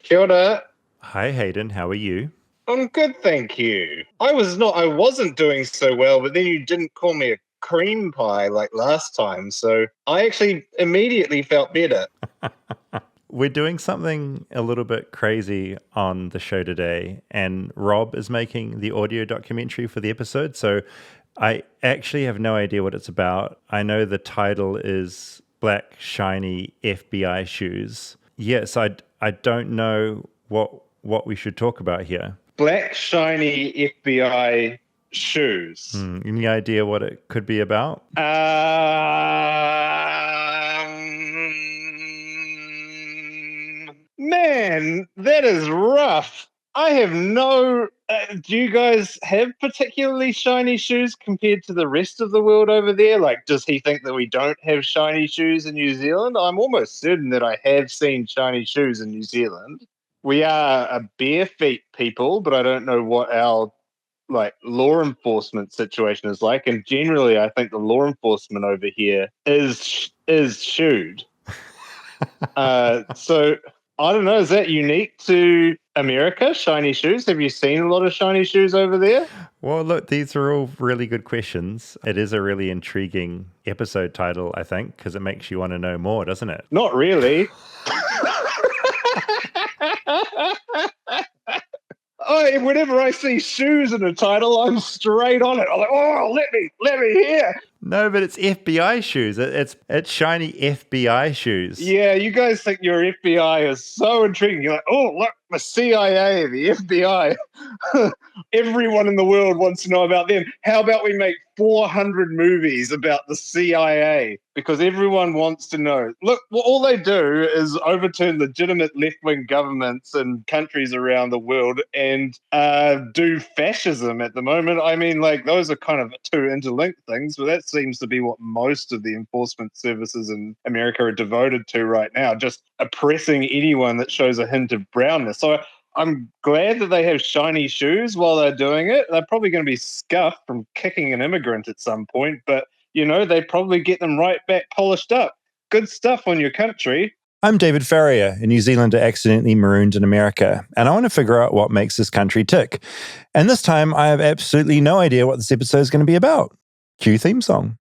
Kia ora. Hi, Hayden. How are you? I'm good, thank you. I wasn't doing so well, but then you didn't call me a cream pie like last time, so I actually immediately felt better. We're doing something a little bit crazy on the show today, and Rob is making the audio documentary for the episode, so I actually have no idea what it's about. I know the title is Black Shiny FBI Shoes. Yes, I don't know what we should talk about here. Black shiny FBI shoes. Any idea what it could be about? Man, that is rough. I have no... do you guys have particularly shiny shoes compared to the rest of the world over there? Like, does he think that we don't have shiny shoes in New Zealand? I'm almost certain that I have seen shiny shoes in New Zealand. We are a bare feet people, but I don't know what our law enforcement situation is like. And generally, I think the law enforcement over here is shoed. So I don't know. Is that unique to America? Shiny shoes? Have you seen a lot of shiny shoes over there? Well, look, these are all really good questions. It is a really intriguing episode title, I think, because it makes you want to know more, doesn't it? Not really. Whenever I see shoes in a title, I'm straight on it. I'm like, oh, let me hear. No, but it's FBI shoes. It's shiny FBI shoes. Yeah, you guys think your FBI is so intriguing. You're like, oh, look, the CIA, the FBI. Everyone in the world wants to know about them. How about we make 400 movies about the CIA? Because everyone wants to know. Look, all they do is overturn legitimate left-wing governments in countries around the world and do fascism at the moment. I mean, those are kind of two interlinked things, but that seems to be what most of the enforcement services in America are devoted to right now, just oppressing anyone that shows a hint of brownness. So I'm glad that they have shiny shoes while they're doing it. They're probably going to be scuffed from kicking an immigrant at some point, but, they probably get them right back polished up. Good stuff on your country. I'm David Farrier, a New Zealander accidentally marooned in America, and I want to figure out what makes this country tick. And this time, I have absolutely no idea what this episode is going to be about. Cue theme song.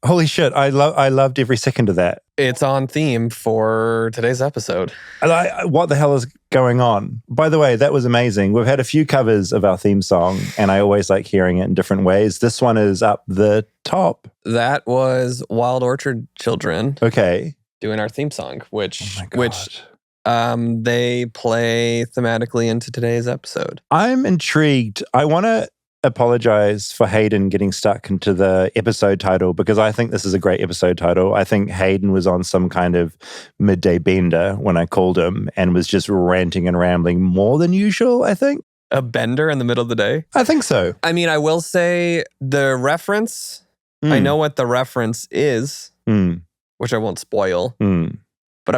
Holy shit, I loved every second of that. It's on theme for today's episode. What the hell is going on? By the way, that was amazing. We've had a few covers of our theme song, and I always like hearing it in different ways. This one is up the top. That was Wild Orchid Children. Okay. Doing our theme song, which they play thematically into today's episode. I'm intrigued. I want to apologize for Hayden getting stuck into the episode title because I think this is a great episode title. I think Hayden was on some kind of midday bender when I called him and was just ranting and rambling more than usual, I think. A bender in the middle of the day? I think so. I mean, I will say the reference, I know what the reference is, which I won't spoil, but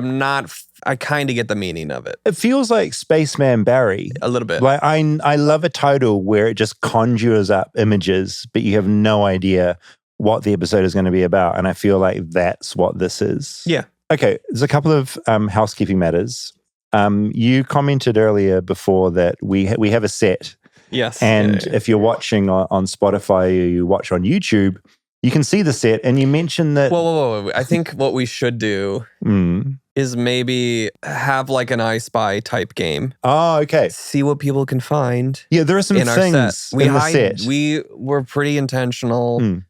I kind of get the meaning of it. It feels like Spaceman Barry. A little bit. Like I love a title where it just conjures up images, but you have no idea what the episode is going to be about. And I feel like that's what this is. Yeah. Okay, there's a couple of housekeeping matters. You commented earlier before that we have a set. Yes. And if you're watching on Spotify or you watch on YouTube, You can see the set, and you mentioned that... Whoa. I think what we should do is maybe have like an I Spy type game. Oh, okay. See what people can find. Yeah, there are some things in the set. We were pretty intentional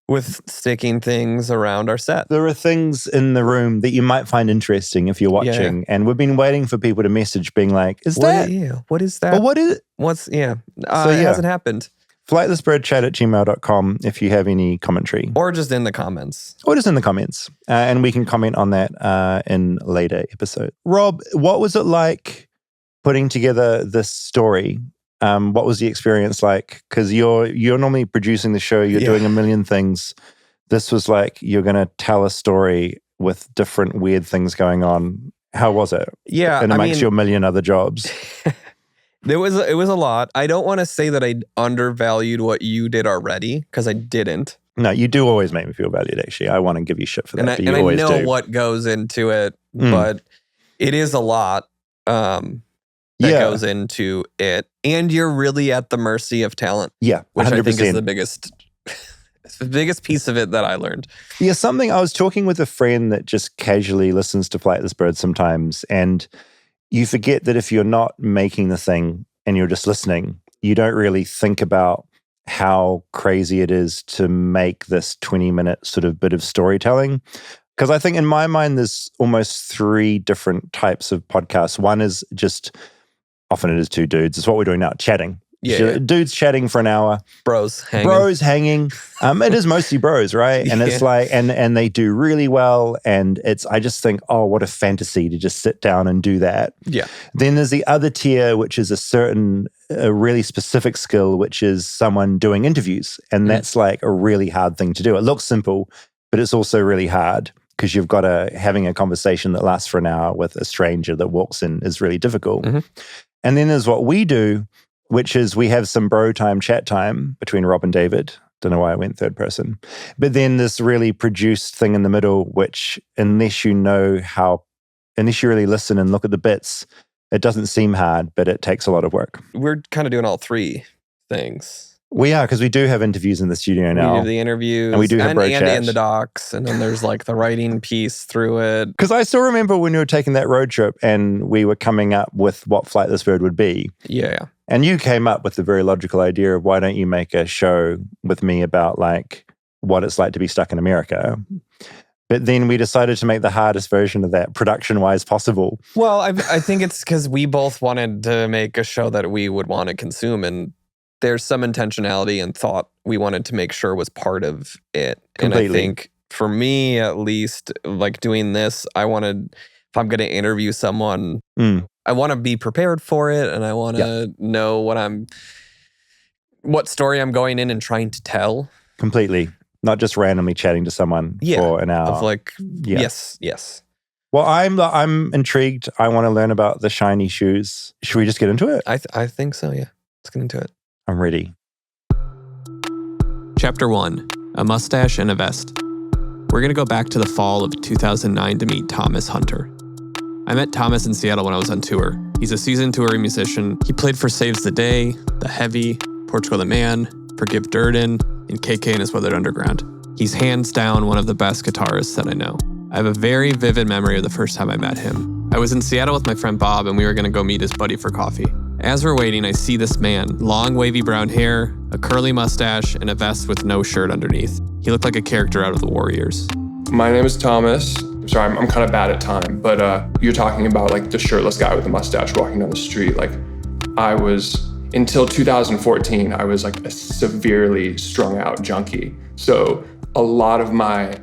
with sticking things around our set. There are things in the room that you might find interesting if you're watching. And we've been waiting for people to message being like, what is that? Or what is it? It hasn't happened. Flightlessbirdchat@gmail.com if you have any commentary. Or just in the comments. And we can comment on that in later episode. Rob, what was it like putting together this story? What was the experience like? Because you're normally producing the show, you're doing a million things. This was like, you're going to tell a story with different weird things going on. How was it? Yeah. And amongst your million other jobs. It was a lot. I don't want to say that I undervalued what you did already, because I didn't. No, you do always make me feel valued, actually. I want to give you shit for that, but you always do. And I know what goes into it, but it is a lot that goes into it. And you're really at the mercy of talent. Yeah, 100%. Which I think is the biggest piece of it that I learned. Yeah, something, I was talking with a friend that just casually listens to Flightless Bird sometimes, and you forget that if you're not making the thing and you're just listening, you don't really think about how crazy it is to make this 20-minute sort of bit of storytelling. Because I think in my mind, there's almost 3 different types of podcasts. One is just, often it is 2 dudes. It's what we're doing now, chatting. Dudes chatting for an hour. Bros hanging. It is mostly bros, right? And it's like, and they do really well. And I just think, oh, what a fantasy to just sit down and do that. Yeah. Then there's the other tier, which is a really specific skill, which is someone doing interviews. And that's like a really hard thing to do. It looks simple, but it's also really hard, because you've got having a conversation that lasts for an hour with a stranger that walks in is really difficult. And then there's what we do, which is we have some bro time, chat time between Rob and David. Don't know why I went third person. But then this really produced thing in the middle, which unless you really listen and look at the bits, it doesn't seem hard, but it takes a lot of work. We're kind of doing all 3 things. We are, because we do have interviews in the studio now. We do the interviews. And we do have bro chat. And the docs. And then there's like the writing piece through it. Because I still remember when we were taking that road trip and we were coming up with what Flightless Bird would be. Yeah. And you came up with the very logical idea of, why don't you make a show with me about like what it's like to be stuck in America? But then we decided to make the hardest version of that production-wise possible. Well, I think it's because we both wanted to make a show that we would want to consume, and there's some intentionality and thought we wanted to make sure was part of it. Completely. And I think for me, at least, like doing this, I wanted, if I'm going to interview someone, I want to be prepared for it, and I want to know what story I'm going in and trying to tell. Completely. Not just randomly chatting to someone for an hour. Of like, yes. Well, I'm intrigued. I want to learn about the shiny shoes. Should we just get into it? I think so, yeah. Let's get into it. I'm ready. Chapter 1, A Mustache and a Vest. We're going to go back to the fall of 2009 to meet Thomas Hunter. I met Thomas in Seattle when I was on tour. He's a seasoned touring musician. He played for Saves the Day, The Heavy, Portugal the Man, Forgive Durden, and KK and His Weathered Underground. He's hands down one of the best guitarists that I know. I have a very vivid memory of the first time I met him. I was in Seattle with my friend Bob, and we were going to go meet his buddy for coffee. As we're waiting, I see this man, long wavy brown hair, a curly mustache, and a vest with no shirt underneath. He looked like a character out of The Warriors. My name is Thomas. Sorry, I'm kind of bad at time, but you're talking about like the shirtless guy with the mustache walking down the street. Like, until 2014, I was like a severely strung out junkie. So a lot of my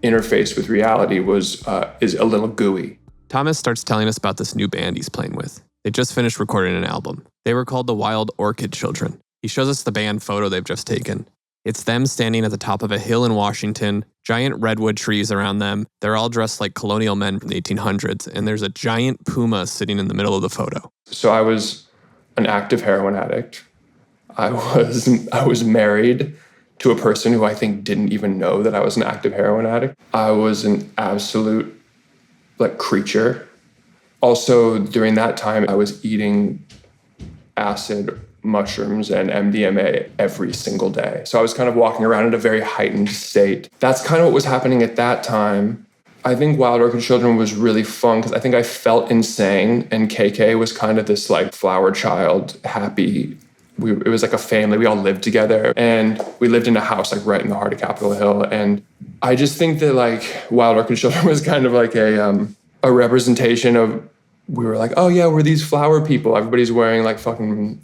interface with reality is a little gooey. Thomas starts telling us about this new band he's playing with. They just finished recording an album. They were called the Wild Orchid Children. He shows us the band photo they've just taken. It's them standing at the top of a hill in Washington, giant redwood trees around them. They're all dressed like colonial men from the 1800s, and there's a giant puma sitting in the middle of the photo. So I was an active heroin addict. I was married to a person who I think didn't even know that I was an active heroin addict. I was an absolute creature. Also, during that time, I was eating acid mushrooms and MDMA every single day. So I was kind of walking around in a very heightened state. That's kind of what was happening at that time. I think Wild Orchid Children was really fun because I think I felt insane, and KK was kind of this like flower child, happy. It was like a family. We all lived together, and we lived in a house like right in the heart of Capitol Hill. And I just think that like Wild Orchid Children was kind of like a representation of, we were like, oh yeah, we're these flower people. Everybody's wearing like fucking,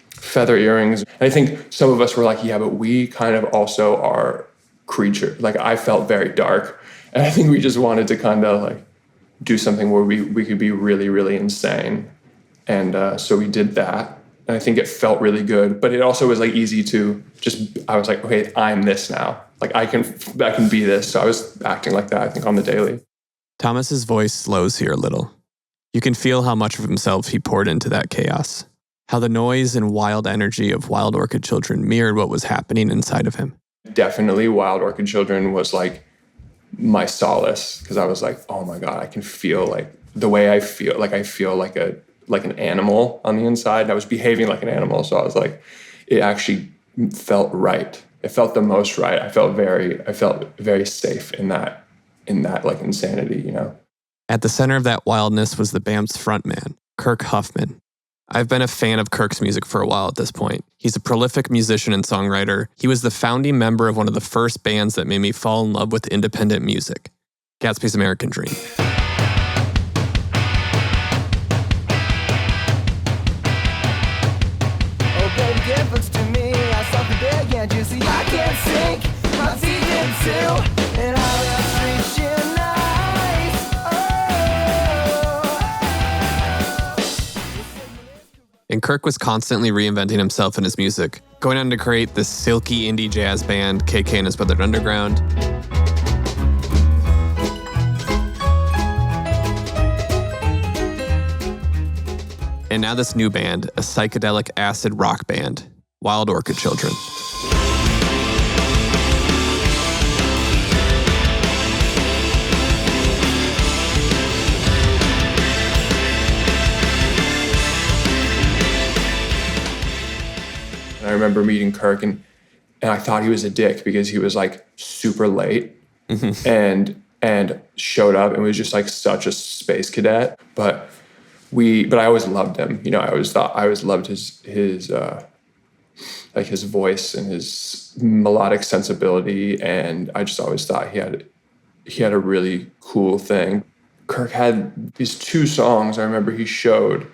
feather earrings. And I think some of us were like, yeah, but we kind of also are creatures. Like I felt very dark. And I think we just wanted to kind of like do something where we could be really, really insane. And so we did that. And I think it felt really good, but it also was like easy to just, I was like, okay, I'm this now. Like I can be this. So I was acting like that, I think, on the daily. Thomas's voice slows here a little. You can feel how much of himself he poured into that chaos. How the noise and wild energy of Wild Orchid Children mirrored what was happening inside of him. Definitely Wild Orchid Children was like my solace, because I was like, oh my God, I can feel like the way I feel like an animal on the inside. I was behaving like an animal. So I was like, it actually felt right. It felt the most right. I felt very safe in that like insanity, you know? At the center of that wildness was the band's frontman, Kirk Huffman. I've been a fan of Kirk's music for a while at this point. He's a prolific musician and songwriter. He was the founding member of one of the first bands that made me fall in love with independent music, Gatsby's American Dream. And Kirk was constantly reinventing himself in his music, going on to create this silky indie jazz band, KK and his Brother Underground. And now this new band, a psychedelic acid rock band, Wild Orchid Children. I remember meeting Kirk, and I thought he was a dick because he was like super late and showed up and was just like such a space cadet. But I always loved him. You know, I always loved his voice and his melodic sensibility, and I just always thought he had a really cool thing. Kirk had these 2 songs I remember he showed,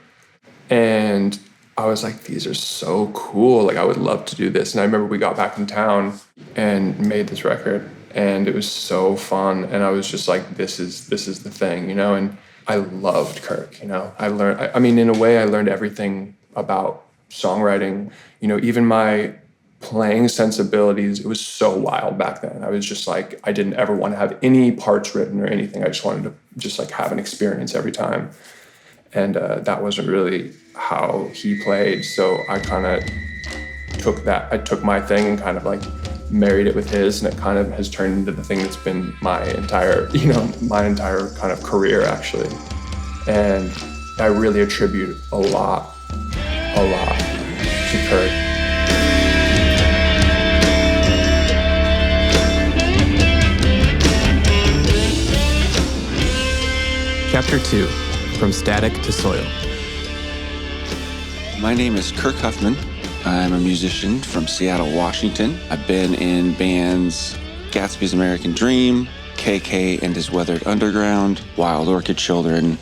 and I was like, these are so cool. Like, I would love to do this. And I remember we got back in town and made this record, and it was so fun. And I was just like, this is the thing, you know? And I loved Kirk, you know? I mean, in a way, I learned everything about songwriting. You know, even my playing sensibilities, it was so wild back then. I was just like, I didn't ever want to have any parts written or anything. I just wanted to just like have an experience every time. And that wasn't really how he played. So I kind of took my thing and kind of like married it with his, and it kind of has turned into the thing that's been my entire kind of career, actually. And I really attribute a lot to Kirk. Chapter 2, From Static to Soil. My name is Kirk Huffman. I'm a musician from Seattle, Washington. I've been in bands Gatsby's American Dream, KK and His Weathered Underground, Wild Orchid Children.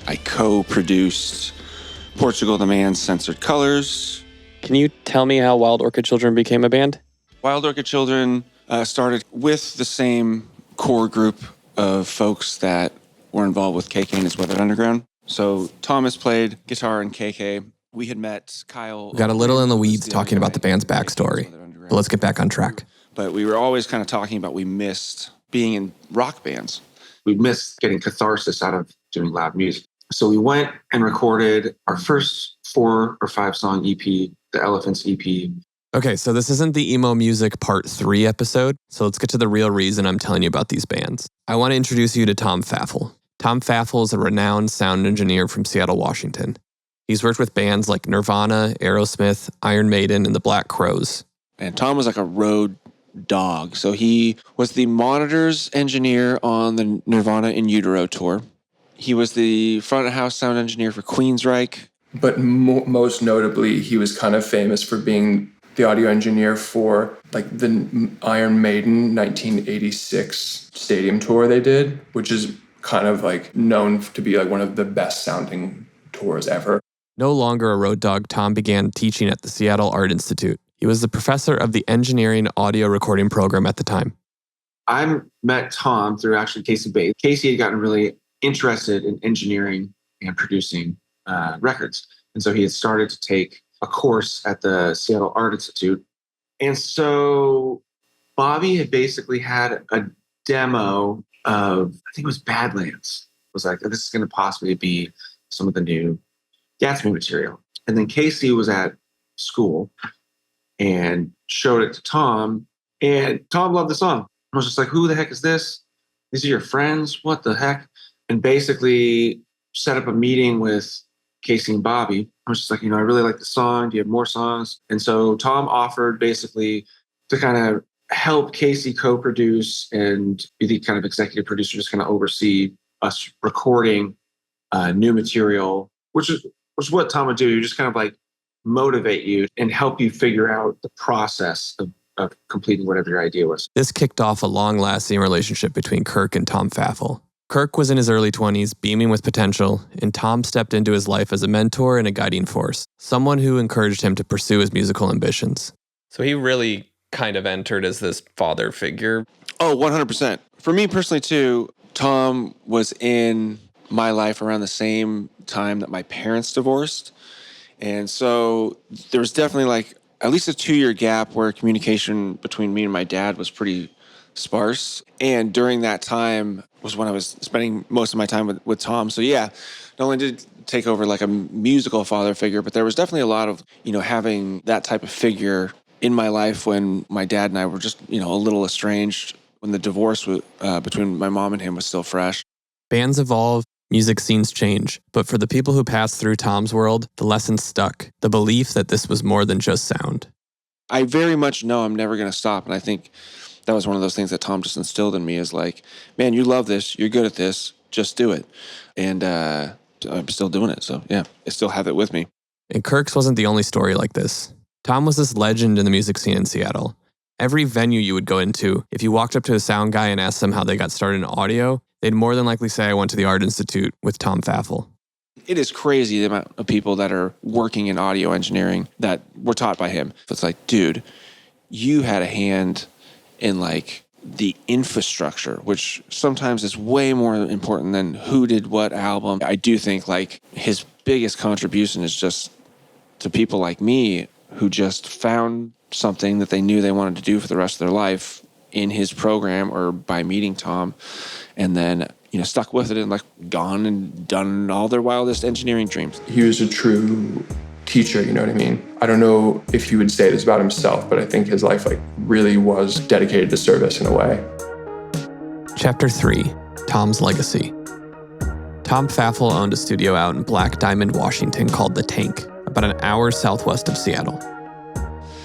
I co-produced Portugal the Man's Censored Colors. Can you tell me how Wild Orchid Children became a band? Wild Orchid Children started with the same core group of folks that were involved with KK and His Weathered Underground. So Thomas played guitar in KK. We had met Kyle. We got a little in the weeds talking about the band's backstory, but let's get back on track. But we were always kind of talking about we missed being in rock bands. We missed getting catharsis out of doing loud music. So we went and recorded our first 4 or 5 song EP, the Elephants EP. Okay, so this isn't the emo music part 3 episode, so let's get to the real reason I'm telling you about these bands. I want to introduce you to Tom Pfaeffle. Tom Pfaeffle is a renowned sound engineer from Seattle, Washington. He's worked with bands like Nirvana, Aerosmith, Iron Maiden, and the Black Crowes. And Tom was like a road dog. So he was the monitors engineer on the Nirvana In Utero tour. He was the front of house sound engineer for Queensryche. But most notably, he was kind of famous for being the audio engineer for like the Iron Maiden 1986 stadium tour they did, which is kind of like known to be like one of the best sounding tours ever. No longer a road dog, Tom began teaching at the Seattle Art Institute. He was the professor of the engineering audio recording program at the time. I met Tom through actually Casey Bates. Casey had gotten really interested in engineering and producing records. And so he had started to take a course at the Seattle Art Institute. And so Bobby had basically had a demo of, I think it was Badlands. It was like, this is going to possibly be some of the new Gatsby material. And then Casey was at school and showed it to Tom. And Tom loved the song. I was just like, who the heck is this? These are your friends? What the heck? And basically set up a meeting with Casey and Bobby. I was just like, I really like the song. Do you have more songs? And so Tom offered basically to kind of help Casey co-produce and be the kind of executive producer, just kind of oversee us recording new material, which is what Tom would do. You just kind of like motivate you and help you figure out the process of completing whatever your idea was. This kicked off a long-lasting relationship between Kirk and Tom Pfaeffle. Kirk was in his early 20s, beaming with potential, and Tom stepped into his life as a mentor and a guiding force, someone who encouraged him to pursue his musical ambitions. So he really kind of entered as this father figure. Oh, 100%. For me personally, too, Tom was in my life around the same time that my parents divorced. And so there was definitely like at least a 2-year gap where communication between me and my dad was pretty sparse. And during that time was when I was spending most of my time with Tom. So yeah, not only did it take over like a musical father figure, but there was definitely a lot of, having that type of figure in my life when my dad and I were just, a little estranged, when the divorce between my mom and him was still fresh. Bands evolve, music scenes change, but for the people who passed through Tom's world, the lesson stuck, the belief that this was more than just sound. I very much know I'm never going to stop, and I think that was one of those things that Tom just instilled in me is like, man, you love this, you're good at this, just do it. And I'm still doing it, so yeah, I still have it with me. And Kirk's wasn't the only story like this. Tom was this legend in the music scene in Seattle. Every venue you would go into, if you walked up to a sound guy and asked them how they got started in audio, they'd more than likely say, I went to the Art Institute with Tom Pfaeffle. It is crazy the amount of people that are working in audio engineering that were taught by him. It's like, dude, you had a hand in like the infrastructure, which sometimes is way more important than who did what album. I do think like his biggest contribution is just to people like me who just found something that they knew they wanted to do for the rest of their life in his program or by meeting Tom, and then stuck with it and like gone and done all their wildest engineering dreams. He was a true teacher, you know what I mean? I don't know if he would say this about himself, but I think his life like really was dedicated to service in a way. Chapter 3, Tom's Legacy. Tom Pfaeffle owned a studio out in Black Diamond, Washington called The Tank, about an hour southwest of Seattle.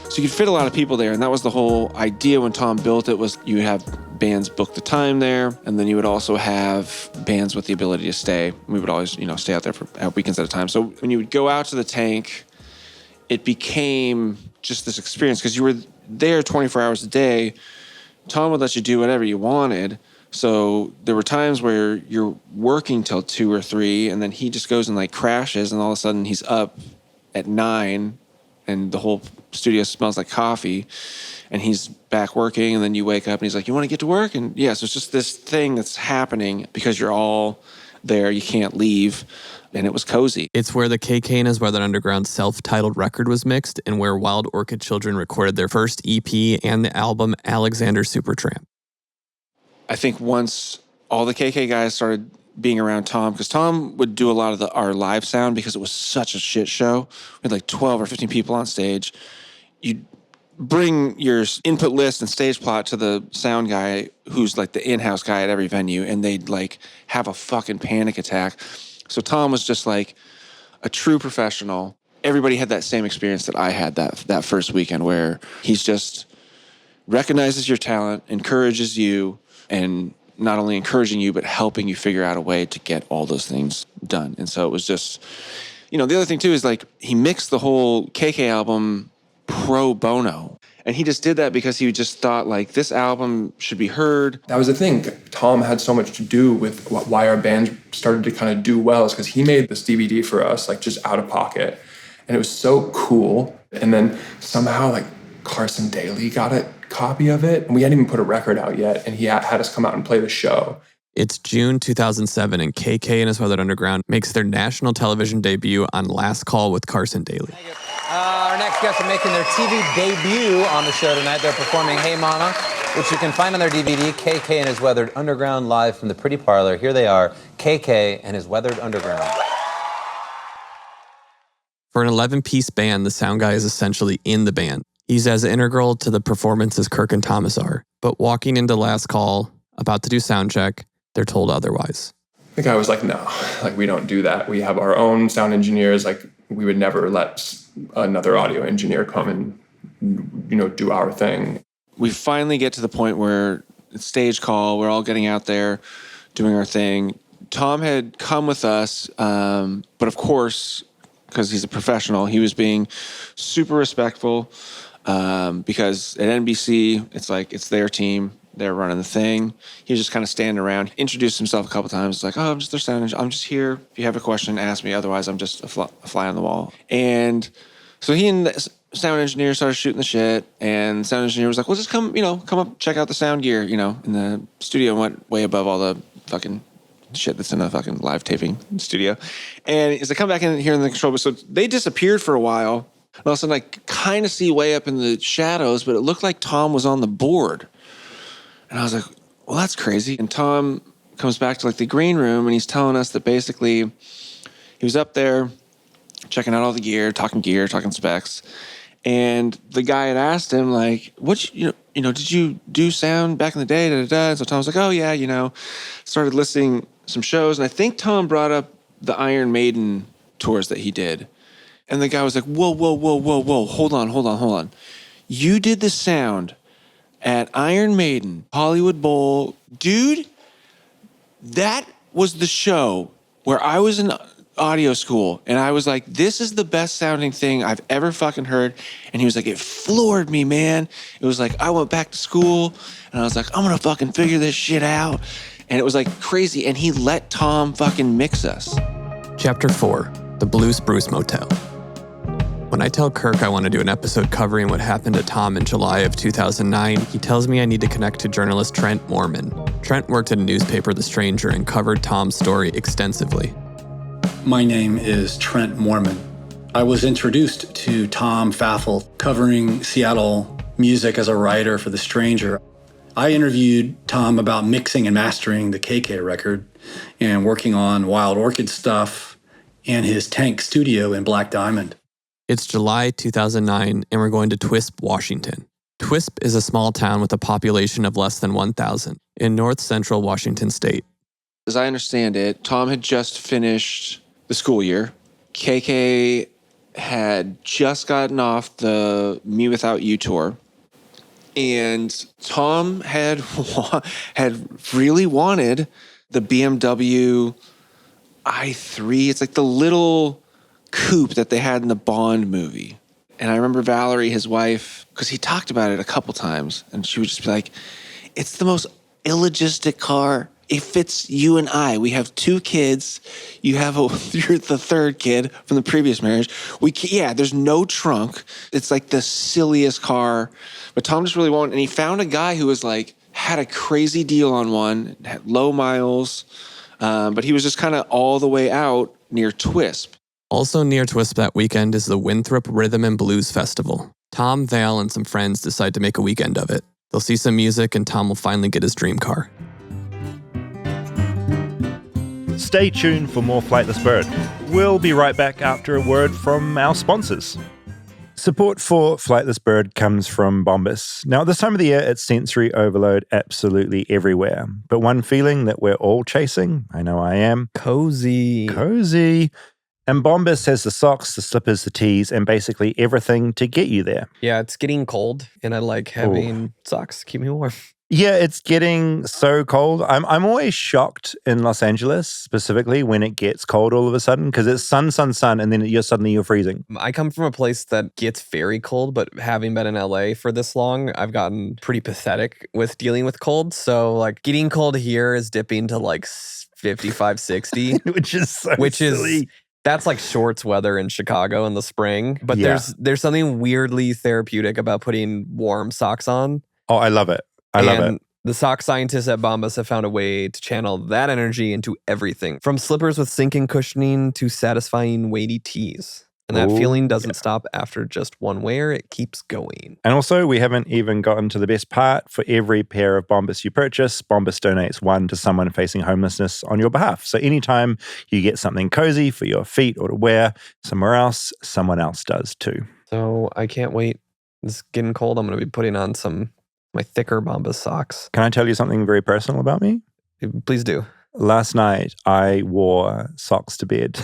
So you could fit a lot of people there, and that was the whole idea when Tom built it, was you would have bands book the time there, and then you would also have bands with the ability to stay. We would always, stay out there for weekends at a time. So when you would go out to the Tank, it became just this experience because you were there 24 hours a day. Tom would let you do whatever you wanted. So there were times where you're working till 2 or 3, and then he just goes and like crashes, and all of a sudden he's up at 9, and the whole studio smells like coffee, and he's back working, and then you wake up and he's like, you want to get to work? And yeah, so it's just this thing that's happening because you're all there, you can't leave, and it was cozy. It's where the KK and His Weathered Underground self-titled record was mixed, and where Wild Orchid Children recorded their first EP and the album Alexander Supertramp. I think once all the KK guys started being around Tom, because Tom would do a lot of our live sound because it was such a shit show. We had like 12 or 15 people on stage. You'd bring your input list and stage plot to the sound guy who's like the in-house guy at every venue, and they'd like have a fucking panic attack. So Tom was just like, a true professional. Everybody had that same experience that I had that first weekend, where he's just recognizes your talent, encourages you, and not only encouraging you, but helping you figure out a way to get all those things done. And so it was just, the other thing too is like he mixed the whole KK album pro bono. And he just did that because he just thought like this album should be heard. That was the thing. Tom had so much to do with why our band started to kind of do well, is because he made this DVD for us, like just out of pocket. And it was so cool. And then somehow like Carson Daly got a copy of it. And we hadn't even put a record out yet. And he had us come out and play the show. It's June 2007, and KK and his Weathered Underground makes their national television debut on Last Call with Carson Daly. Our next guests are making their TV debut on the show tonight. They're performing Hey Mama, which you can find on their DVD, KK and his Weathered Underground, live from the Pretty Parlor. Here they are, KK and his Weathered Underground. For an 11-piece band, the sound guy is essentially in the band. He's as integral to the performance as Kirk and Thomas are. But walking into Last Call, about to do sound check, they're told otherwise. The guy was like, no, like we don't do that. We have our own sound engineers. Like we would never let another audio engineer come and, do our thing. We finally get to the point where it's stage call. We're all getting out there, doing our thing. Tom had come with us, but of course, because he's a professional, he was being super respectful, because at NBC, it's like, it's their team. They're running the thing. He was just kind of standing around, introduced himself a couple times. It's like, oh, I'm just their sound engineer. I'm just here. If you have a question, ask me. Otherwise, I'm just a fly on the wall. And so he and the sound engineer started shooting the shit. And the sound engineer was like, well, just come up, check out the sound gear, in the studio. Went way above all the fucking shit that's in a fucking live taping studio. And as I come back in here in the control booth, so they disappeared for a while. And all of a sudden, I kind of see way up in the shadows, but it looked like Tom was on the board. And I was like, well, that's crazy. And Tom comes back to like the green room, and he's telling us that basically he was up there checking out all the gear, talking specs. And the guy had asked him like, what, did you do sound back in the day? And so Tom was like, oh yeah, started listing some shows. And I think Tom brought up the Iron Maiden tours that he did. And the guy was like, whoa, hold on. You did the sound at Iron Maiden, Hollywood Bowl. Dude, that was the show where I was in audio school, and I was like, this is the best sounding thing I've ever fucking heard. And he was like, it floored me, man. It was like, I went back to school, and I was like, I'm gonna fucking figure this shit out. And it was like crazy, and he let Tom fucking mix us. Chapter 4, the Blue Spruce Motel. When I tell Kirk I want to do an episode covering what happened to Tom in July of 2009, he tells me I need to connect to journalist Trent Moorman. Trent worked at a newspaper, The Stranger, and covered Tom's story extensively. My name is Trent Moorman. I was introduced to Tom Pfaeffle covering Seattle music as a writer for The Stranger. I interviewed Tom about mixing and mastering the KK record and working on Wild Orchid stuff and his Tank studio in Black Diamond. It's July 2009, and we're going to Twisp, Washington. Twisp is a small town with a population of less than 1,000 in north-central Washington state. As I understand it, Tom had just finished the school year. KK had just gotten off the Me Without You tour. And Tom had really wanted the BMW i3. It's like the little coupe that they had in the Bond movie. And I remember Valerie, his wife, because he talked about it a couple times, and she would just be like, it's the most illogistic car. It fits you and I. We have 2 kids. You're the third kid from the previous marriage. There's no trunk. It's like the silliest car. But Tom just really wanted, and he found a guy who was like, had a crazy deal on one, had low miles, but he was just kind of all the way out near Twisp. Also near Twisp that weekend is the Winthrop Rhythm and Blues Festival. Tom, Vale, and some friends decide to make a weekend of it. They'll see some music, and Tom will finally get his dream car. Stay tuned for more Flightless Bird. We'll be right back after a word from our sponsors. Support for Flightless Bird comes from Bombas. Now, at this time of the year, it's sensory overload absolutely everywhere. But one feeling that we're all chasing, I know I am, cozy. And Bombas has the socks, the slippers, the tees, and basically everything to get you there. Yeah, it's getting cold, and I like having socks keep me warm. Yeah, it's getting so cold. I'm always shocked in Los Angeles, specifically when it gets cold all of a sudden, because it's sun, and then you're freezing. I come from a place that gets very cold, but having been in LA for this long, I've gotten pretty pathetic with dealing with cold. So like getting cold here is dipping to like 55, 60. Which is so silly. That's like shorts weather in Chicago in the spring. But there's something weirdly therapeutic about putting warm socks on. Oh, I love it. I love it. The sock scientists at Bombas have found a way to channel that energy into everything, from slippers with sinking cushioning to satisfying weighty tees. And that feeling doesn't stop after just one wear. It keeps going. And also, we haven't even gotten to the best part. For every pair of Bombas you purchase, Bombas donates one to someone facing homelessness on your behalf. So anytime you get something cozy for your feet or to wear somewhere else, someone else does too. So I can't wait. It's getting cold. I'm going to be putting on my thicker Bombas socks. Can I tell you something very personal about me? Please do. Last night, I wore socks to bed.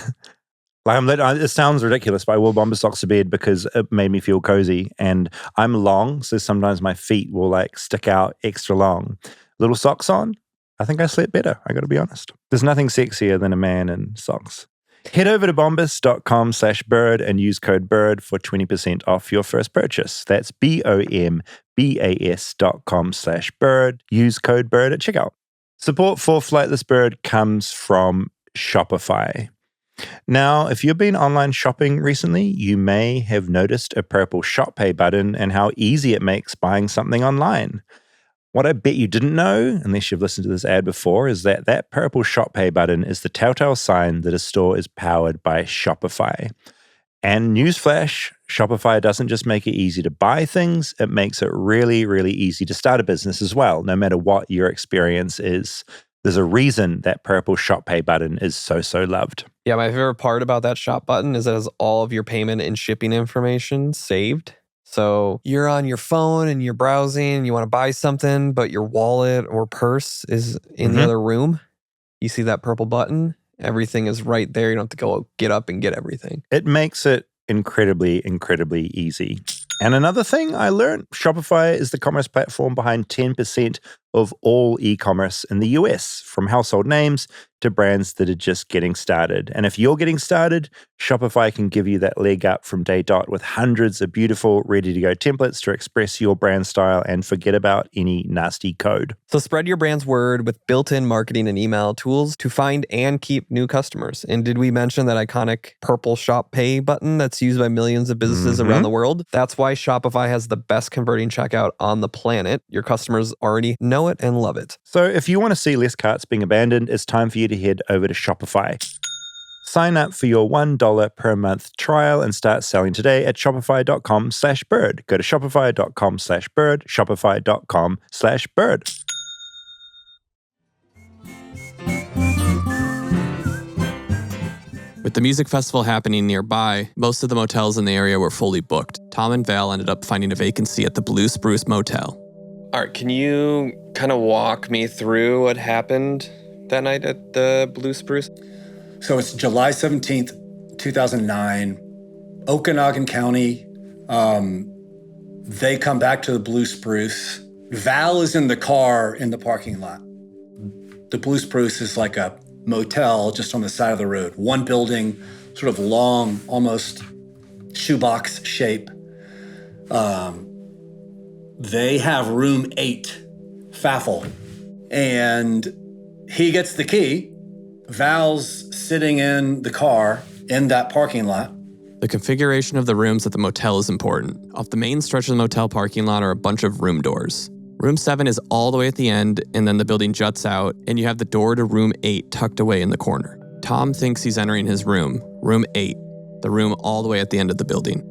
It sounds ridiculous, but I wore Bombas socks to bed because it made me feel cozy. And I'm long, so sometimes my feet will like stick out extra long. Little socks on, I think I slept better, I got to be honest. There's nothing sexier than a man in socks. Head over to bombas.com/bird and use code BIRD for 20% off your first purchase. That's BOMBAS.com/bird. Use code BIRD at checkout. Support for Flightless Bird comes from Shopify. Now, if you've been online shopping recently, you may have noticed a purple Shop Pay button and how easy it makes buying something online. What I bet you didn't know, unless you've listened to this ad before, is that purple Shop Pay button is the telltale sign that a store is powered by Shopify. And newsflash, Shopify doesn't just make it easy to buy things, it makes it really, really easy to start a business as well, no matter what your experience is. There's a reason that purple Shop Pay button is so loved. Yeah, my favorite part about that shop button is it has all of your payment and shipping information saved. So you're on your phone and you're browsing and you want to buy something, but your wallet or purse is in the other room. You see that purple button? Everything is right there. You don't have to go get up and get everything. It makes it incredibly easy. And another thing I learned, Shopify is the commerce platform behind 10% of all e-commerce in the US, from household names to brands that are just getting started. And if you're getting started, Shopify can give you that leg up from day dot with hundreds of beautiful, ready-to-go templates to express your brand style and forget about any nasty code. So spread your brand's word with built-in marketing and email tools to find and keep new customers. And did we mention that iconic purple Shop Pay button that's used by millions of businesses around the world? That's why Shopify has the best converting checkout on the planet. Your customers already know it and love it. So if you want to see less carts being abandoned, it's time for you to head over to Shopify. Sign up for your $1 per month trial and start selling today at shopify.com/bird. Go to shopify.com/bird, shopify.com/bird. With the music festival happening nearby, most of the motels in the area were fully booked. Tom and Val ended up finding a vacancy at the Blue Spruce Motel. All right, can you kind of walk me through what happened that night at the Blue Spruce? So it's July 17th, 2009, Okanagan County. They come back to the Blue Spruce. Val is in the car in the parking lot. The Blue Spruce is like a motel just on the side of the road. One building, sort of long, almost shoebox shape. They have room 8, Pfaeffle, and he gets the key. Val's sitting in the car in that parking lot. The configuration of the rooms at the motel is important. Off the main stretch of the motel parking lot are a bunch of room doors. Room 7 is all the way at the end, and then the building juts out, and you have the door to room 8 tucked away in the corner. Tom thinks he's entering his room 8, the room all the way at the end of the building.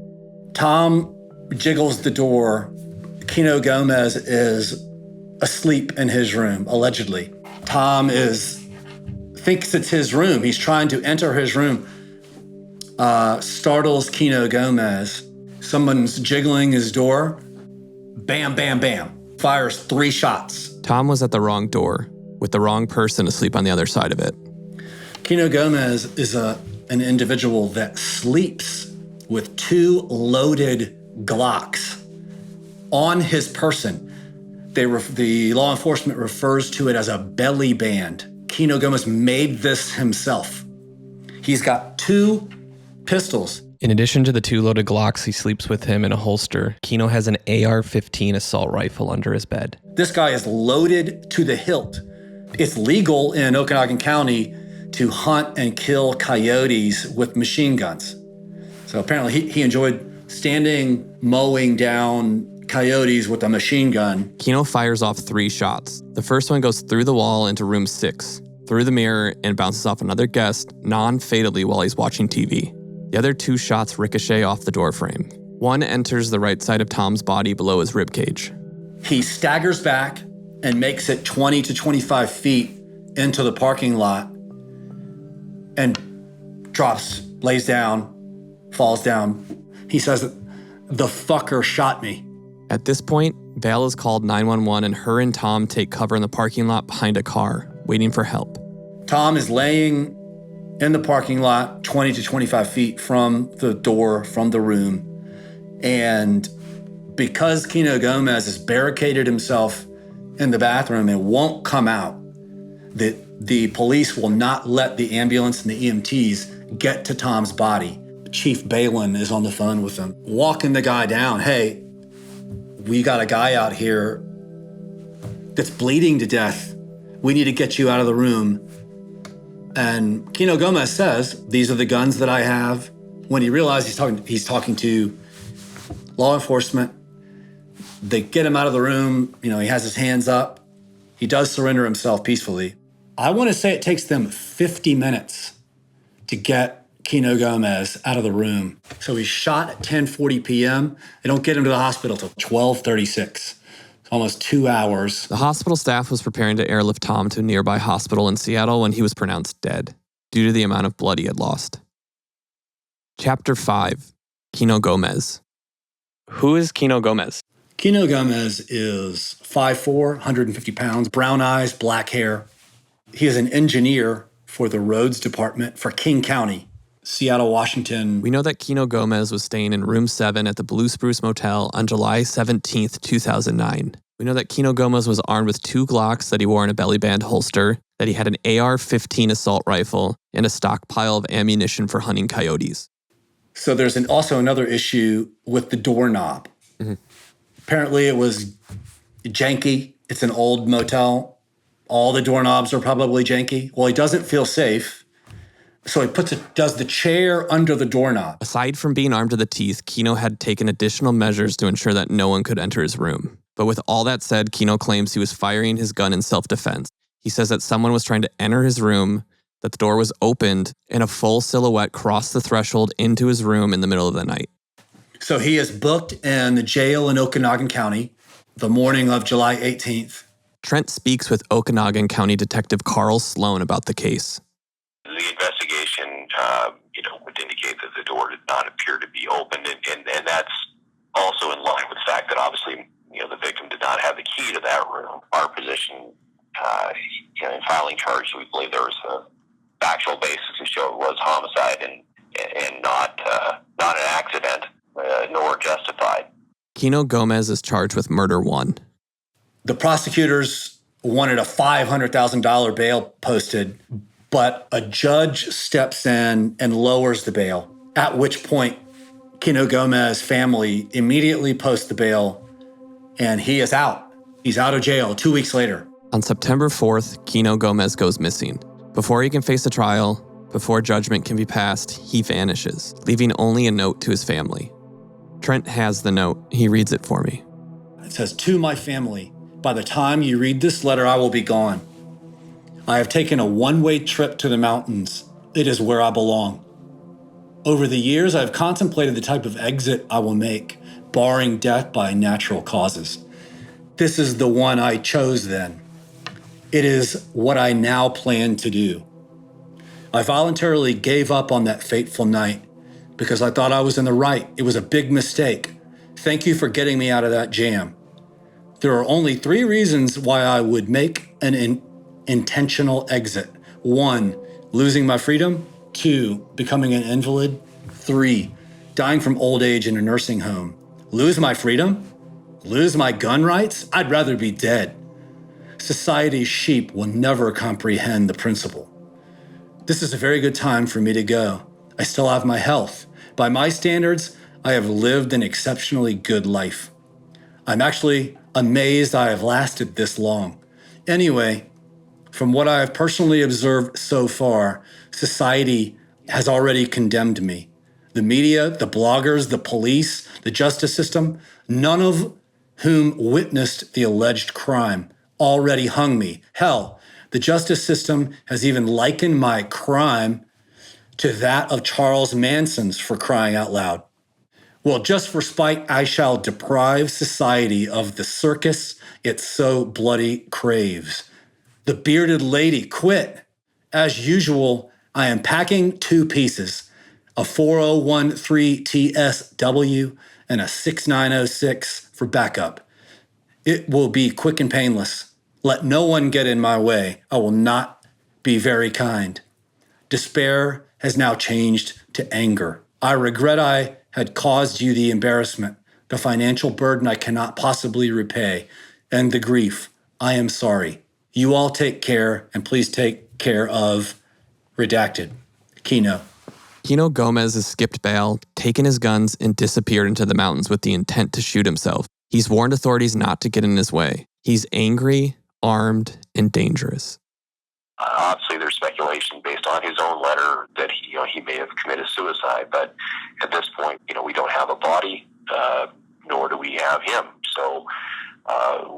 Tom jiggles the door. Kino Gomez is asleep in his room, allegedly. Tom thinks it's his room. He's trying to enter his room. Startles Kino Gomez. Someone's jiggling his door. Bam, bam, bam. Fires 3 shots. Tom was at the wrong door, with the wrong person asleep on the other side of it. Kino Gomez is an individual that sleeps with 2 loaded Glocks on his person. The law enforcement refers to it as a belly band. Kino Gomez made this himself. He's got 2 pistols. In addition to the 2 loaded Glocks, he sleeps with him in a holster. Kino has an AR-15 assault rifle under his bed. This guy is loaded to the hilt. It's legal in Okanagan County to hunt and kill coyotes with machine guns. So apparently he enjoyed mowing down coyotes with a machine gun. Kino fires off 3 shots. The first one goes through the wall into room 6, through the mirror, and bounces off another guest, non-fatally while he's watching TV. The other 2 shots ricochet off the doorframe. One enters the right side of Tom's body below his ribcage. He staggers back and makes it 20 to 25 feet into the parking lot and lays down, falls down. He says that the fucker shot me. At this point, Val is called 911 and her and Tom take cover in the parking lot behind a car, waiting for help. Tom is laying in the parking lot 20 to 25 feet from the door, from the room. And because Kino Gomez has barricaded himself in the bathroom and won't come out, the police will not let the ambulance and the EMTs get to Tom's body. Chief Balin is on the phone with him, walking the guy down. Hey, we got a guy out here that's bleeding to death. We need to get you out of the room. And Kino Gomez says, these are the guns that I have. When he realizes he's talking to law enforcement, they get him out of the room. He has his hands up. He does surrender himself peacefully. I want to say it takes them 50 minutes to get Kino Gomez out of the room. So he's shot at 10:40 p.m. They don't get him to the hospital till 12:36. Almost 2 hours. The hospital staff was preparing to airlift Tom to a nearby hospital in Seattle when he was pronounced dead, due to the amount of blood he had lost. Chapter 5. Kino Gomez. Who is Kino Gomez? Kino Gomez is 5'4", 150 pounds, brown eyes, black hair. He is an engineer for the roads department for King County, Seattle, Washington. We know that Kino Gomez was staying in room 7 at the Blue Spruce Motel on July 17th, 2009. We know that Kino Gomez was armed with 2 Glocks that he wore in a belly band holster, that he had an AR-15 assault rifle, and a stockpile of ammunition for hunting coyotes. So there's also another issue with the doorknob. Mm-hmm. Apparently it was janky. It's an old motel. All the doorknobs are probably janky. Well, he doesn't feel safe. So he does the chair under the doorknob. Aside from being armed to the teeth, Kino had taken additional measures to ensure that no one could enter his room. But with all that said, Kino claims he was firing his gun in self-defense. He says that someone was trying to enter his room, that the door was opened, and a full silhouette crossed the threshold into his room in the middle of the night. So he is booked in the jail in Okanagan County the morning of July 18th. Trent speaks with Okanagan County Detective Carl Sloan about the case. The investigation, would indicate that the door did not appear to be opened, and that's also in line with the fact that obviously, the victim did not have the key to that room. Our position, in filing charges, we believe there was a factual basis to show it was homicide and not an accident, nor justified. Kino Gomez is charged with murder 1. The prosecutors wanted a $500,000 bail posted, but a judge steps in and lowers the bail, at which point Kino Gomez's family immediately posts the bail, and he is out. He's out of jail 2 weeks later. On September 4th, Kino Gomez goes missing. Before he can face a trial, before judgment can be passed, he vanishes, leaving only a note to his family. Trent has the note. He reads it for me. It says, "To my family, by the time you read this letter, I will be gone. I have taken a one-way trip to the mountains. It is where I belong. Over the years, I have contemplated the type of exit I will make, barring death by natural causes. This is the one I chose then. It is what I now plan to do. I voluntarily gave up on that fateful night because I thought I was in the right. It was a big mistake. Thank you for getting me out of that jam. There are only 3 reasons why I would make an intentional exit. 1, losing my freedom. 2, becoming an invalid. 3, dying from old age in a nursing home. Lose my freedom? Lose my gun rights? I'd rather be dead. Society's sheep will never comprehend the principle. This is a very good time for me to go. I still have my health. By my standards, I have lived an exceptionally good life. I'm actually amazed I have lasted this long. Anyway, from what I have personally observed so far, society has already condemned me. The media, the bloggers, the police, the justice system, none of whom witnessed the alleged crime, already hung me. Hell, the justice system has even likened my crime to that of Charles Manson's, for crying out loud. Well, just for spite, I shall deprive society of the circus it so bloody craves. The bearded lady quit. As usual, I am packing 2 pieces, a 4013 TSW and a 6906 for backup. It will be quick and painless. Let no one get in my way. I will not be very kind. Despair has now changed to anger. I regret I had caused you the embarrassment, the financial burden I cannot possibly repay, and the grief. I am sorry. You all take care, and please take care of redacted. Kino. Kino Gomez has skipped bail, taken his guns, and disappeared into the mountains with the intent to shoot himself. He's warned authorities not to get in his way. He's angry, armed, and dangerous. Obviously, there's speculation based on his own letter that he may have committed suicide. But at this point, we don't have a body, nor do we have him. So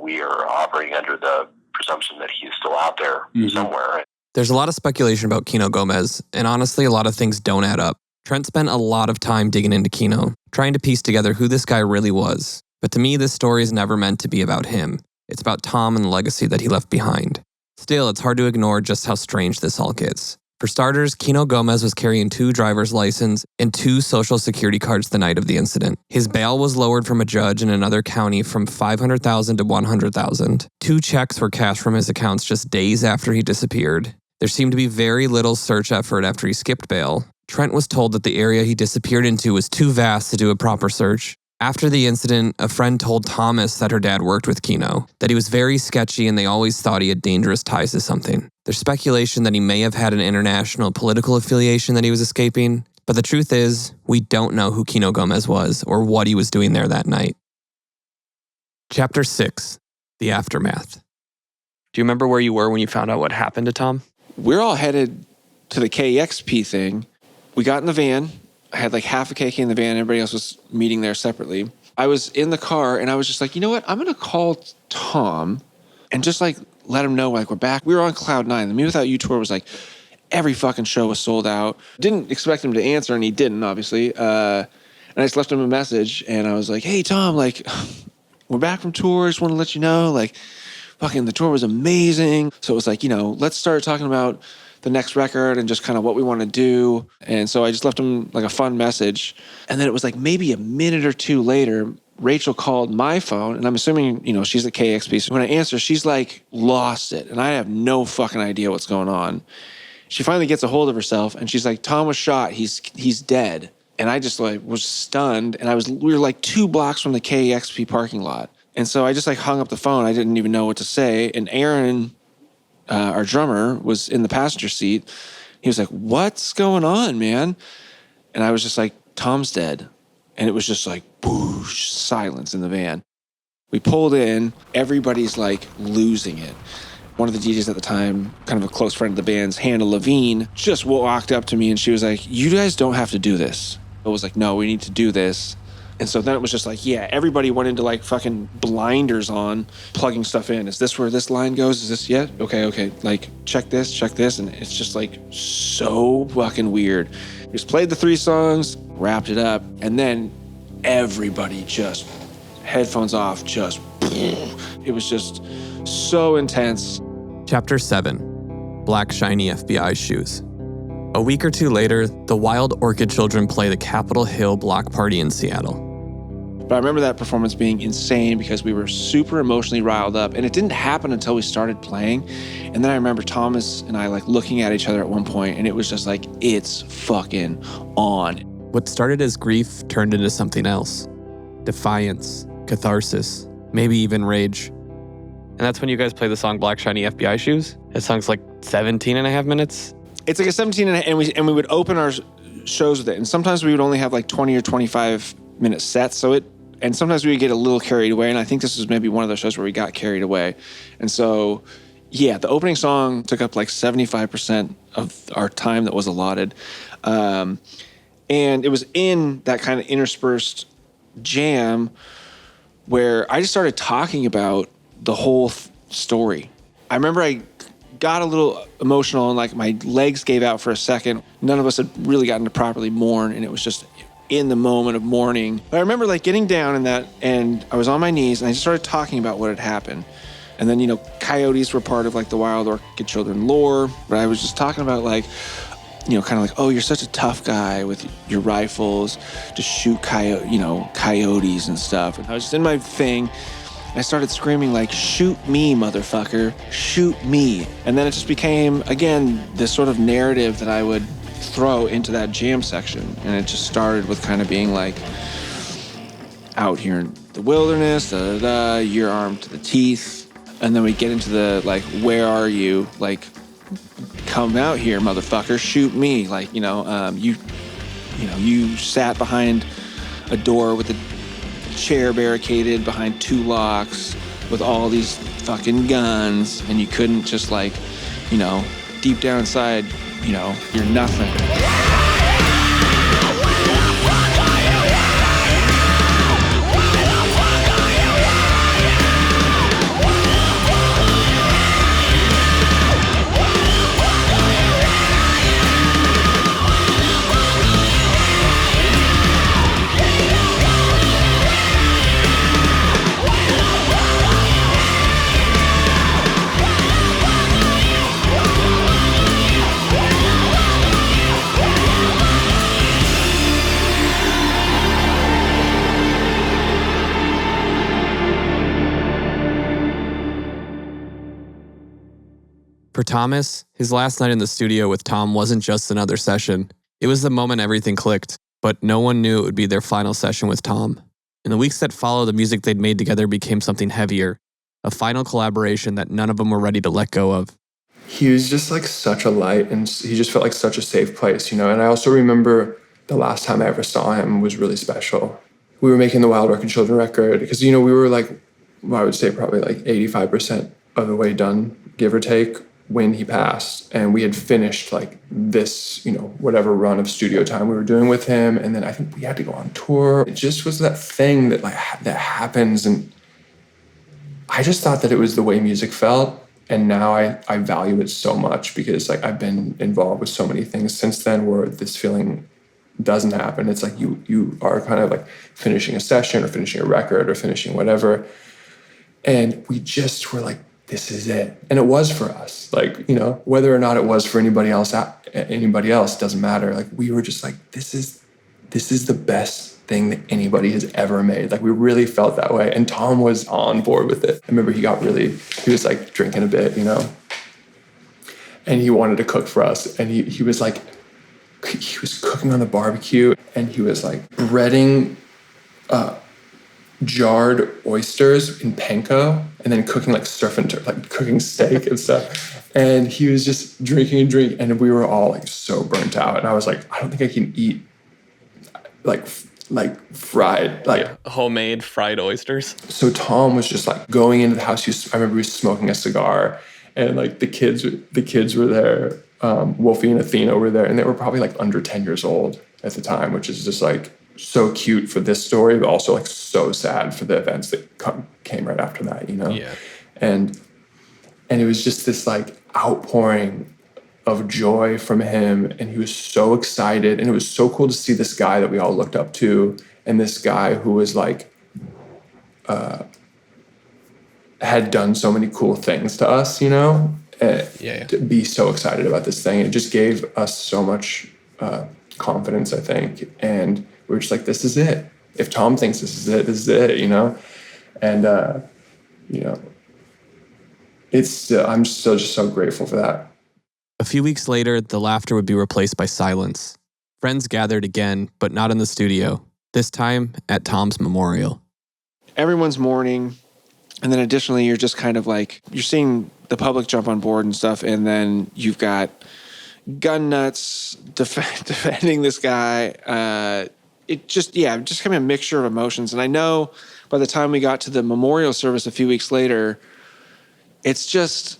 we are operating under the presumption that he's still out there somewhere. There's a lot of speculation about Kino Gomez, and honestly, a lot of things don't add up. Trent spent a lot of time digging into Kino, trying to piece together who this guy really was. But to me, this story is never meant to be about him. It's about Tom and the legacy that he left behind. Still, it's hard to ignore just how strange this all gets. For starters, Kino Gomez was carrying 2 driver's license and 2 social security cards the night of the incident. His bail was lowered from a judge in another county from $500,000 to $100,000. 2 checks were cashed from his accounts just days after he disappeared. There seemed to be very little search effort after he skipped bail. Trent was told that the area he disappeared into was too vast to do a proper search. After the incident, a friend told Thomas that her dad worked with Kino, that he was very sketchy and they always thought he had dangerous ties to something. There's speculation that he may have had an international political affiliation that he was escaping, but the truth is, we don't know who Kino Gomez was or what he was doing there that night. Chapter 6, The Aftermath. Do you remember where you were when you found out what happened to Tom? We're all headed to the KEXP thing. We got in the van. I had like half a KK in the van. Everybody else was meeting there separately. I was in the car and I was just like, you know what? I'm going to call Tom and just like let him know like we're back. We were on Cloud 9. The Me Without You tour was like every fucking show was sold out. Didn't expect him to answer and he didn't, obviously. And I just left him a message and I was like, hey, Tom, like we're back from tour. Just want to let you know, like fucking the tour was amazing. So it was like, let's start talking about the next record and just kind of what we want to do. And so I just left him like a fun message. And then it was like maybe a minute or 2 later, Rachel called my phone and I'm assuming, she's at KXP. So when I answer, she's like lost it. And I have no fucking idea what's going on. She finally gets a hold of herself and she's like, Tom was shot. He's dead. And I just like was stunned. And we were like 2 blocks from the KXP parking lot. And so I just like hung up the phone. I didn't even know what to say. And Aaron, our drummer, was in the passenger seat. He was like, what's going on, man? And I was just like, Tom's dead. And it was just like, boosh, silence in the van. We pulled in. Everybody's like losing it. One of the DJs at the time, kind of a close friend of the band's, Hannah Levine, just walked up to me and she was like, you guys don't have to do this. I was like, no, we need to do this. And so then it was just like, yeah, everybody went into like fucking blinders on, plugging stuff in. Is this where this line goes? Is this yet? Okay. Like, check this. And it's just like so fucking weird. We just played the 3 songs, wrapped it up, and then everybody just, headphones off, just, it was just so intense. Chapter 7, Black Shiny FBI Shoes. A week or 2 later, the Wild Orchid children play the Capitol Hill block party in Seattle. But I remember that performance being insane because we were super emotionally riled up, and it didn't happen until we started playing. And then I remember Thomas and I like looking at each other at one point, and it was just like, it's fucking on. What started as grief turned into something else. Defiance, catharsis, maybe even rage. And that's when you guys play the song Black Shiny FBI Shoes? That song's like 17 and a half minutes? It's like a 17 and we would open our shows with it. And sometimes we would only have like 20 or 25 minute sets. And sometimes we would get a little carried away. And I think this was maybe one of those shows where we got carried away. And so, yeah, the opening song took up like 75% of our time that was allotted. And it was in that kind of interspersed jam where I just started talking about the whole story. I remember I got a little emotional and like my legs gave out for a second. None of us had really gotten to properly mourn, and it was just in the moment of mourning. But I remember like getting down in that, and I was on my knees and I just started talking about what had happened. And then, you know, coyotes were part of like the Wild Orchid Children lore, but I was just talking about like, you know, kind of like, oh, you're such a tough guy with your rifles to shoot coyotes and stuff. And I was just in my thing. I started screaming like, shoot me, motherfucker, shoot me. And then it just became, again, this sort of narrative that I would throw into that jam section. And it just started with kind of being like, out here in the wilderness, you're armed to the teeth. And then we get into the like, where are you? Like, come out here, motherfucker, shoot me. Like, you sat behind a door with a chair barricaded behind two locks with all these fucking guns, and you couldn't just like, deep down inside, you're nothing. For Thomas, his last night in the studio with Tom wasn't just another session. It was the moment everything clicked, but no one knew it would be their final session with Tom. In the weeks that followed, the music they'd made together became something heavier, a final collaboration that none of them were ready to let go of. He was just like such a light, and he just felt like such a safe place, And I also remember the last time I ever saw him was really special. We were making the Wild Orchid Children record because, we were like, I would say probably like 85% of the way done, give or take, when he passed. And we had finished like this, whatever run of studio time we were doing with him. And then I think we had to go on tour. It just was that thing that that happens. And I just thought that it was the way music felt. And now I value it so much because like I've been involved with so many things since then where this feeling doesn't happen. It's like you are kind of like finishing a session or finishing a record or finishing whatever. And we just were like, this is it. And it was for us. Like, whether or not it was for anybody else doesn't matter. Like, we were just like, this is the best thing that anybody has ever made. Like, we really felt that way. And Tom was on board with it. I remember he was like drinking a bit, and he wanted to cook for us. And he was like, he was cooking on the barbecue, and he was like breading jarred oysters in panko and then cooking like surf and turf, like cooking steak and stuff. And he was just drinking, and we were all like so burnt out. And I was like, I don't think I can eat like fried, homemade fried oysters. So Tom was just like going into the house. I remember he was smoking a cigar, and like the kids were there. Wolfie and Athena were there, and they were probably like under 10 years old at the time, which is just like so cute for this story, but also like so sad for the events that came right after that, Yeah. And it was just this like outpouring of joy from him, and he was so excited, and it was so cool to see this guy that we all looked up to, and this guy who was like had done so many cool things to us, to be so excited about this thing. It just gave us so much confidence, I think, and we were just like, this is it. if Tom thinks this is it, you know? And, you know, I'm still just so grateful for that. A few weeks later, the laughter would be replaced by silence. Friends gathered again, but not in the studio. This time at Tom's memorial. Everyone's mourning. And then additionally, you're just kind of like, you're seeing the public jump on board and stuff. And then you've got gun nuts defending this guy. Just kind of a mixture of emotions. And I know by the time we got to the memorial service a few weeks later, it's just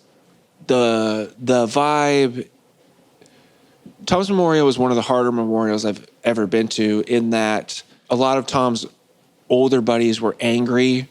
the vibe. Tom's memorial was one of the harder memorials I've ever been to, in that a lot of Tom's older buddies were angry,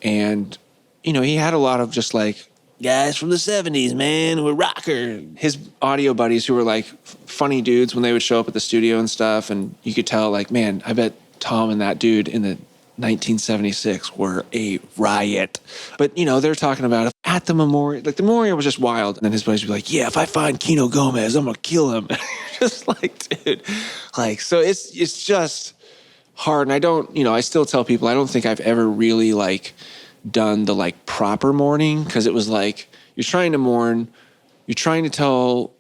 and, you know, he had a lot of just like, guys from the 70s, man, we're rocker. His audio buddies who were like funny dudes when they would show up at the studio and stuff, and you could tell like, man, I bet Tom and that dude in the 1976 were a riot. But, you know, they're talking about it at the memorial. Like, the memorial was just wild. And then his buddies would be like, yeah, if I find Kino Gomez, I'm going to kill him. Just like, dude. Like, so it's just hard. And I don't, you know, I still tell people, I don't think I've ever really, like, done the, like, proper mourning. Because it was like, you're trying to mourn. You're trying to tell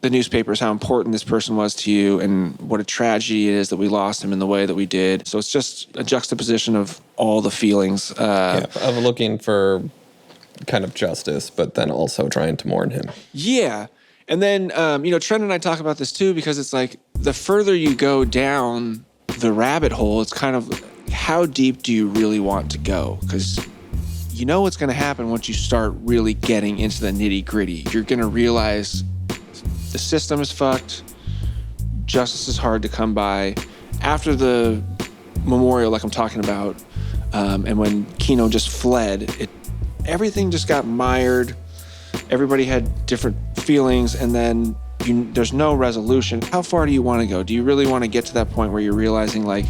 the newspapers how important this person was to you and what a tragedy it is that we lost him in the way that we did. So it's just a juxtaposition of all the feelings. Of looking for kind of justice, but then also trying to mourn him. Yeah. And then, you know, Trent and I talk about this too, because it's like the further you go down the rabbit hole, it's kind of how deep do you really want to go? Because you know what's going to happen once you start really getting into the nitty gritty. You're going to realize the system is fucked. Justice is hard to come by. After the memorial, like I'm talking about, and when Kino just fled, everything just got mired. Everybody had different feelings, and then there's no resolution. How far do you want to go? Do you really want to get to that point where you're realizing, like,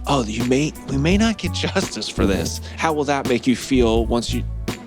oh, we may not get justice for this? How will that make you feel once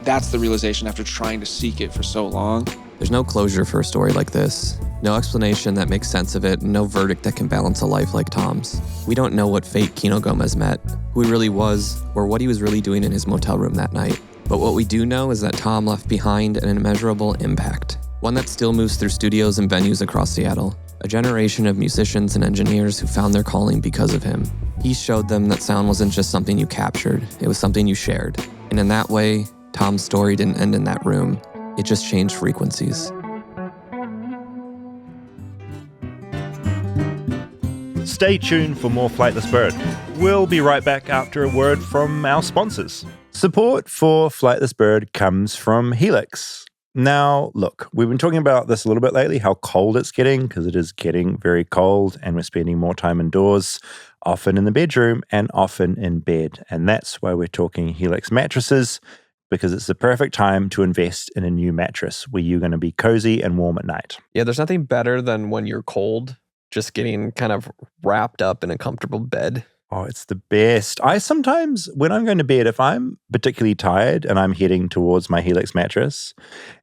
that's the realization after trying to seek it for so long? There's no closure for a story like this. No explanation that makes sense of it, and no verdict that can balance a life like Tom's. We don't know what fate Kino Gomez met, who he really was, or what he was really doing in his motel room that night. But what we do know is that Tom left behind an immeasurable impact, one that still moves through studios and venues across Seattle. A generation of musicians and engineers who found their calling because of him. He showed them that sound wasn't just something you captured, it was something you shared. And in that way, Tom's story didn't end in that room. It just changed frequencies. Stay tuned for more Flightless Bird. We'll be right back after a word from our sponsors. Support for Flightless Bird comes from Helix. Now, look, we've been talking about this a little bit lately, how cold it's getting, because it is getting very cold, and we're spending more time indoors, often in the bedroom and often in bed. And that's why we're talking Helix mattresses, because it's the perfect time to invest in a new mattress where you're going to be cozy and warm at night. Yeah, there's nothing better than when you're cold, just getting kind of wrapped up in a comfortable bed. Oh, it's the best. I sometimes, when I'm going to bed, if I'm particularly tired and I'm heading towards my Helix mattress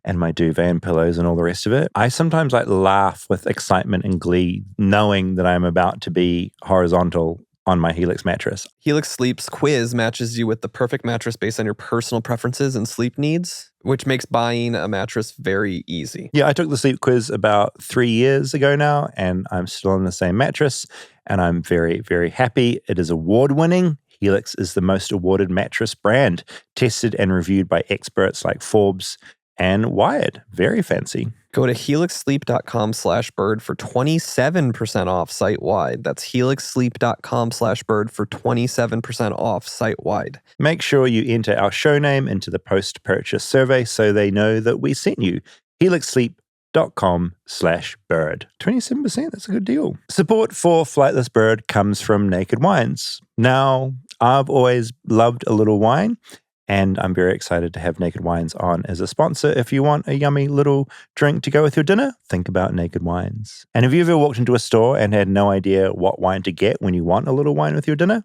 and my duvet and pillows and all the rest of it, I sometimes like laugh with excitement and glee, knowing that I'm about to be horizontal on my Helix mattress. Helix Sleep's quiz matches you with the perfect mattress based on your personal preferences and sleep needs, which makes buying a mattress very easy. Yeah, I took the sleep quiz about 3 years ago now, and I'm still on the same mattress, and I'm very, very happy. It is award-winning. Helix is the most awarded mattress brand, tested and reviewed by experts like Forbes and Wired. Very fancy. Go to helixsleep.com/bird for 27% off site-wide. That's helixsleep.com/bird for 27% off site-wide. Make sure you enter our show name into the post-purchase survey so they know that we sent you. helixsleep.com/bird. 27%, that's a good deal. Support for Flightless Bird comes from Naked Wines. Now, I've always loved a little wine, and I'm very excited to have Naked Wines on as a sponsor. If you want a yummy little drink to go with your dinner, think about Naked Wines. And have you ever walked into a store and had no idea what wine to get when you want a little wine with your dinner?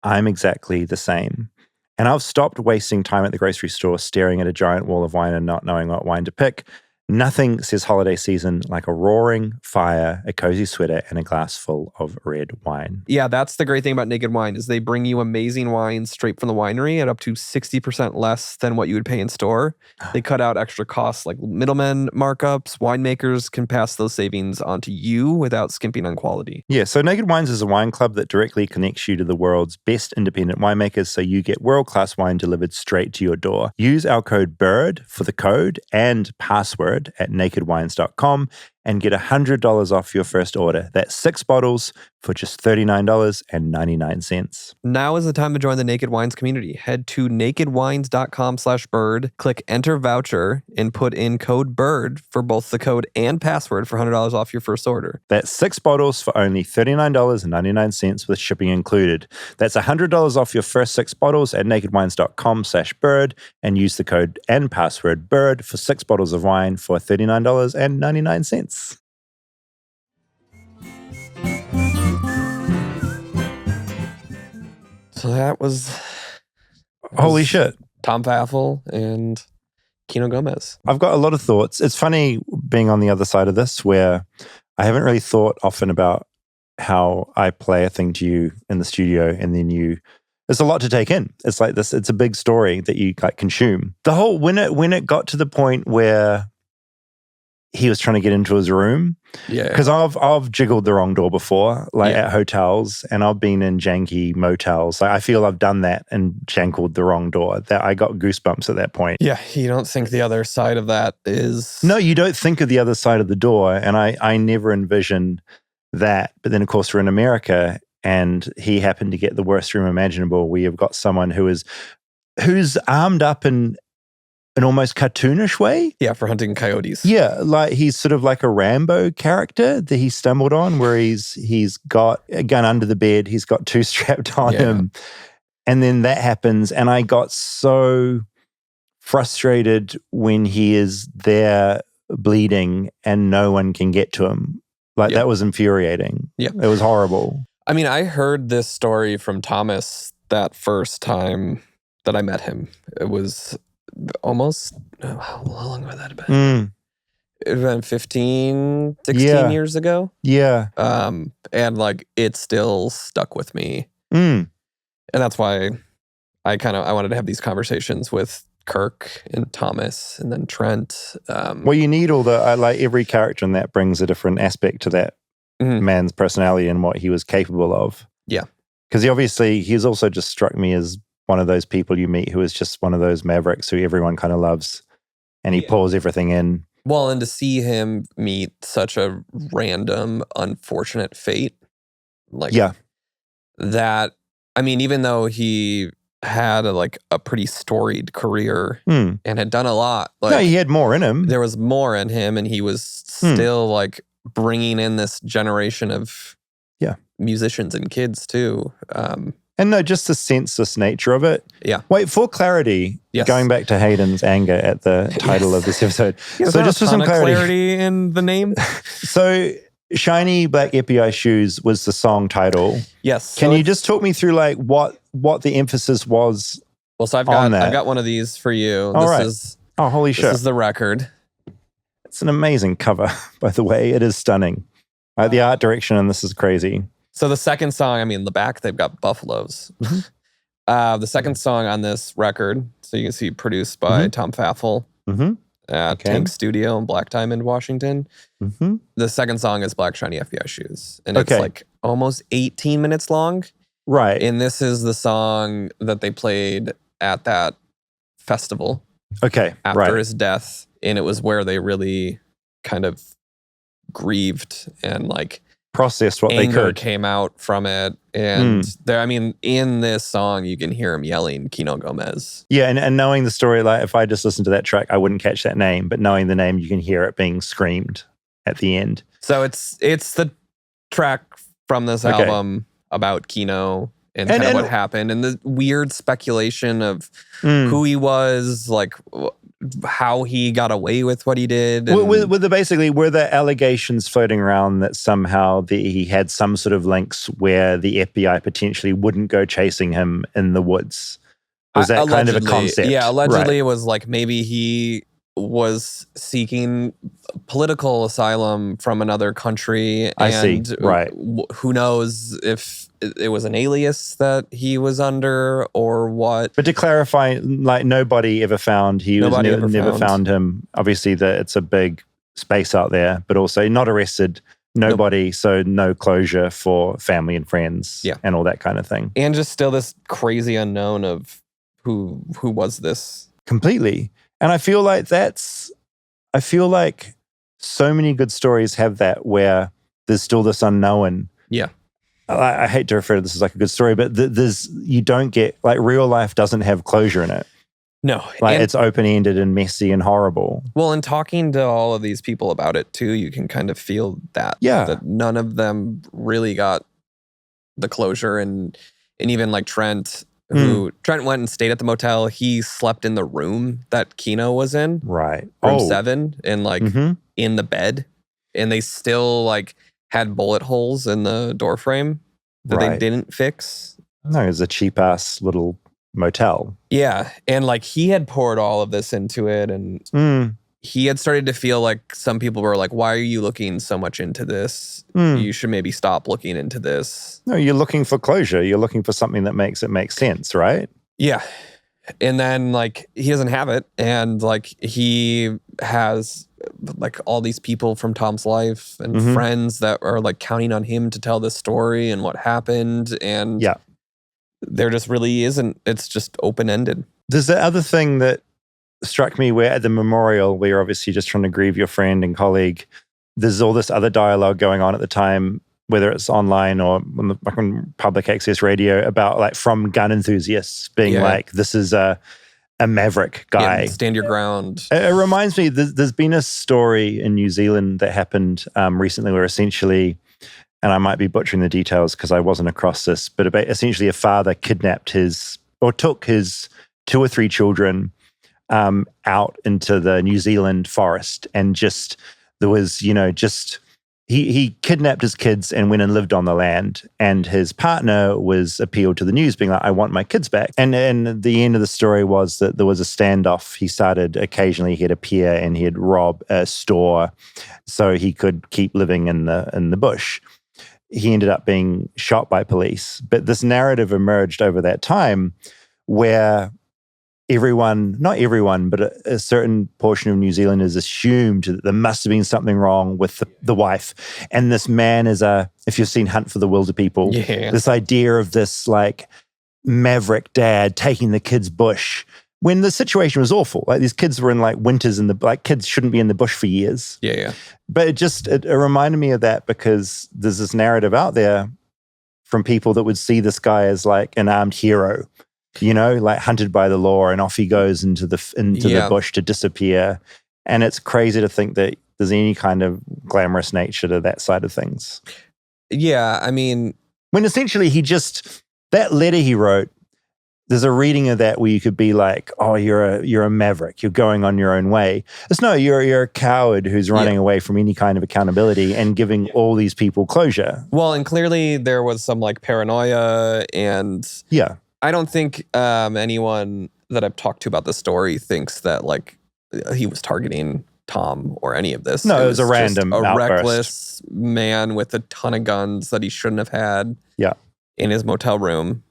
I'm exactly the same. And I've stopped wasting time at the grocery store staring at a giant wall of wine and not knowing what wine to pick. Nothing says holiday season like a roaring fire, a cozy sweater, and a glass full of red wine. Yeah, that's the great thing about Naked Wine is they bring you amazing wines straight from the winery at up to 60% less than what you would pay in store. They cut out extra costs like middlemen markups. Winemakers can pass those savings on to you without skimping on quality. Yeah, so Naked Wines is a wine club that directly connects you to the world's best independent winemakers, so you get world-class wine delivered straight to your door. Use our code BIRD for the code and password at nakedwines.com and get $100 off your first order. That's 6 bottles for just $39.99. Now is the time to join the Naked Wines community. Head to nakedwines.com/bird, click enter voucher, and put in code BIRD for both the code and password for $100 off your first order. That's 6 bottles for only $39.99 with shipping included. That's $100 off your first 6 bottles at nakedwines.com/bird and use the code and password BIRD for 6 bottles of wine for $39.99. So that was Holy shit. Tom Pfaeffle and Kino Gomez. I've got a lot of thoughts. It's funny being on the other side of this where I haven't really thought often about how I play a thing to you in the studio and then there's a lot to take in. It's like this, it's a big story that you like consume. The whole, when it got to the point where he was trying to get into his room. Yeah. Because I've jiggled the wrong door before, like at hotels, and I've been in janky motels. Like I feel I've done that and jankled the wrong door. That I got goosebumps at that point. Yeah, you don't think the other side of that is... No, you don't think of the other side of the door, and I never envisioned that. But then, of course, we're in America, and he happened to get the worst room imaginable. We have got someone who's armed up in an almost cartoonish way. Yeah, for hunting coyotes. Yeah, like he's sort of like a Rambo character that he stumbled on where he's got a gun under the bed, he's got 2 strapped on him. And then that happens, and I got so frustrated when he is there bleeding and no one can get to him. Like that was infuriating. Yeah. It was horrible. I mean, I heard this story from Thomas that first time that I met him. It was almost, how long would that have been? It would have been 15, 16 years ago. Yeah. And like, it still stuck with me. Mm. And that's why I wanted to have these conversations with Kirk and Thomas and then Trent. Well, you need all the, like every character in that brings a different aspect to that man's personality and what he was capable of. Yeah. Because he's also just struck me as one of those people you meet who is just one of those mavericks who everyone kind of loves, and he pulls everything in. Well, and to see him meet such a random, unfortunate fate, like that, I mean, even though he had a pretty storied career and had done a lot, like he had more in him. There was more in him, and he was still like bringing in this generation of musicians and kids too. And no, just the senseless nature of it. Yeah. Wait, for clarity, going back to Hayden's anger at the title of this episode. So just for some clarity in the name. So Shiny Black Epi Shoes was the song title. Yes. Can you just talk me through like what the emphasis was? Well, so I've got one of these for you. Holy shit. This is the record. It's an amazing cover, by the way. It is stunning. The art direction in this is crazy. So the second song, I mean, the back, they've got buffaloes. The second song on this record, so you can see produced by Tom Pfaeffle at Tank Studio in Black Diamond, Washington. The second song is Black Shiny FBI Shoes. And it's like almost 18 minutes long. Right. And this is the song that they played at that festival. After his death. And it was where they really kind of grieved and like processed what they could. Came out from it. And there, I mean, in this song, you can hear him yelling Kino Gomez. Yeah, and knowing the story, like if I just listened to that track, I wouldn't catch that name. But knowing the name, you can hear it being screamed at the end. So it's the track from this album about Kino and kind of what happened and the weird speculation of who he was, like how he got away with what he did. Were the allegations floating around that somehow he had some sort of links where the FBI potentially wouldn't go chasing him in the woods? Was that kind of a concept? Yeah, allegedly it was like maybe he was seeking political asylum from another country. I see. Right. Who knows if it was an alias that he was under or what. But to clarify, like nobody ever found, never found him. Obviously, it's a big space out there, but also not arrested. Nobody, so no closure for family and friends and all that kind of thing. And just still this crazy unknown of who was this. Completely. And I feel like so many good stories have that where there's still this unknown. Yeah. I hate to refer to this as like a good story, but you don't get, like real life doesn't have closure in it. No. Like it's open-ended and messy and horrible. Well, and talking to all of these people about it too, you can kind of feel that. Yeah. That none of them really got the closure. And even like Trent, Trent went and stayed at the motel. He slept in the room that Kino was in. Right. Room 7 and like in the bed. And they still like had bullet holes in the door frame that they didn't fix. No, it was a cheap ass little motel. Yeah. And like he had poured all of this into it and he had started to feel like some people were like, why are you looking so much into this? You should maybe stop looking into this. No, you're looking for closure. You're looking for something that makes it make sense, right? Yeah. And then like he doesn't have it. And like he has like all these people from Tom's life and friends that are like counting on him to tell this story and what happened. And there just really isn't. It's just open-ended. There's the other thing that struck me where at the memorial, where you're obviously just trying to grieve your friend and colleague, there's all this other dialogue going on at the time, whether it's online or on public access radio, about like from gun enthusiasts being like, this is a maverick guy. Yeah, stand your ground. It reminds me, there's been a story in New Zealand that happened recently where essentially, and I might be butchering the details because I wasn't across this, but essentially a father kidnapped took his 2 or 3 children out into the New Zealand forest, and he kidnapped his kids and went and lived on the land, and his partner was appealed to the news being like, I want my kids back. And the end of the story was that there was a standoff. He started, occasionally he'd appear and he'd rob a store so he could keep living in the bush. He ended up being shot by police. But this narrative emerged over that time where not everyone, but a certain portion of New Zealanders assumed that there must have been something wrong with the wife. And this man is if you've seen Hunt for the Wilder People, this idea of this like maverick dad taking the kids bush when the situation was awful. Like these kids were in like winters kids shouldn't be in the bush for years. Yeah. But it reminded me of that because there's this narrative out there from people that would see this guy as like an armed hero, like hunted by the law, and off he goes into the bush to disappear. And it's crazy to think that there's any kind of glamorous nature to that side of things. Yeah, I mean, when essentially that letter he wrote, there's a reading of that where you could be like, oh, you're a maverick. You're going on your own way. You're a coward who's running away from any kind of accountability and giving all these people closure. Well, and clearly there was some like paranoia and I don't think anyone that I've talked to about the story thinks that like he was targeting Tom or any of this. No, it was a random outburst. Reckless man with a ton of guns that he shouldn't have had in his motel room.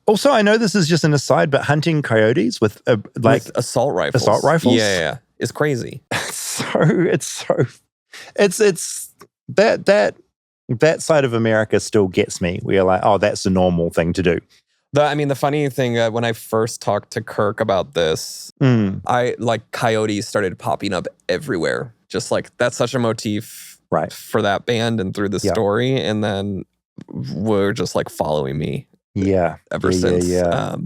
Also, I know this is just an aside, but hunting coyotes with assault rifles. Yeah. It's crazy. It's that side of America still gets me. We are like, oh, that's a normal thing to do. The funny thing, when I first talked to Kirk about this, coyotes started popping up everywhere. Just like, that's such a motif for that band and through the story. And then we're just like following me. Ever since. I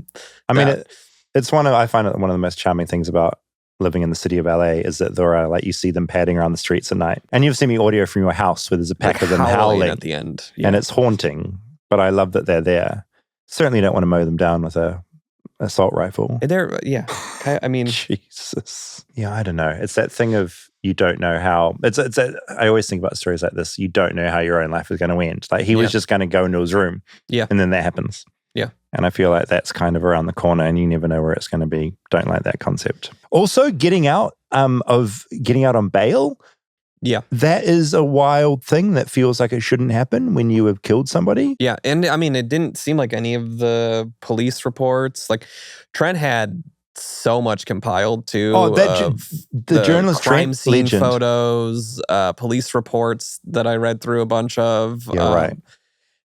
mean, I find it one of the most charming things about living in the city of LA is that there are you see them padding around the streets at night. And you've seen me audio from your house where there's a pack of them howling at the end. And it's haunting, but I love that they're there. Certainly don't want to mow them down with a assault rifle. I mean, Jesus. Yeah, I don't know. It's that thing of you don't know how. I always think about stories like this. You don't know how your own life is going to end. Like he was just going to go into his room, and then that happens. Yeah, and I feel like that's kind of around the corner, and you never know where it's going to be. Don't like that concept. Also, getting out of getting out on bail. Yeah. That is a wild thing that feels like it shouldn't happen when you have killed somebody. Yeah. And I mean, it didn't seem like any of the police reports, like Trent had so much compiled too. Oh, the journalist crime Trent scene legend. photos, police reports that I read through a bunch of. Yeah, right.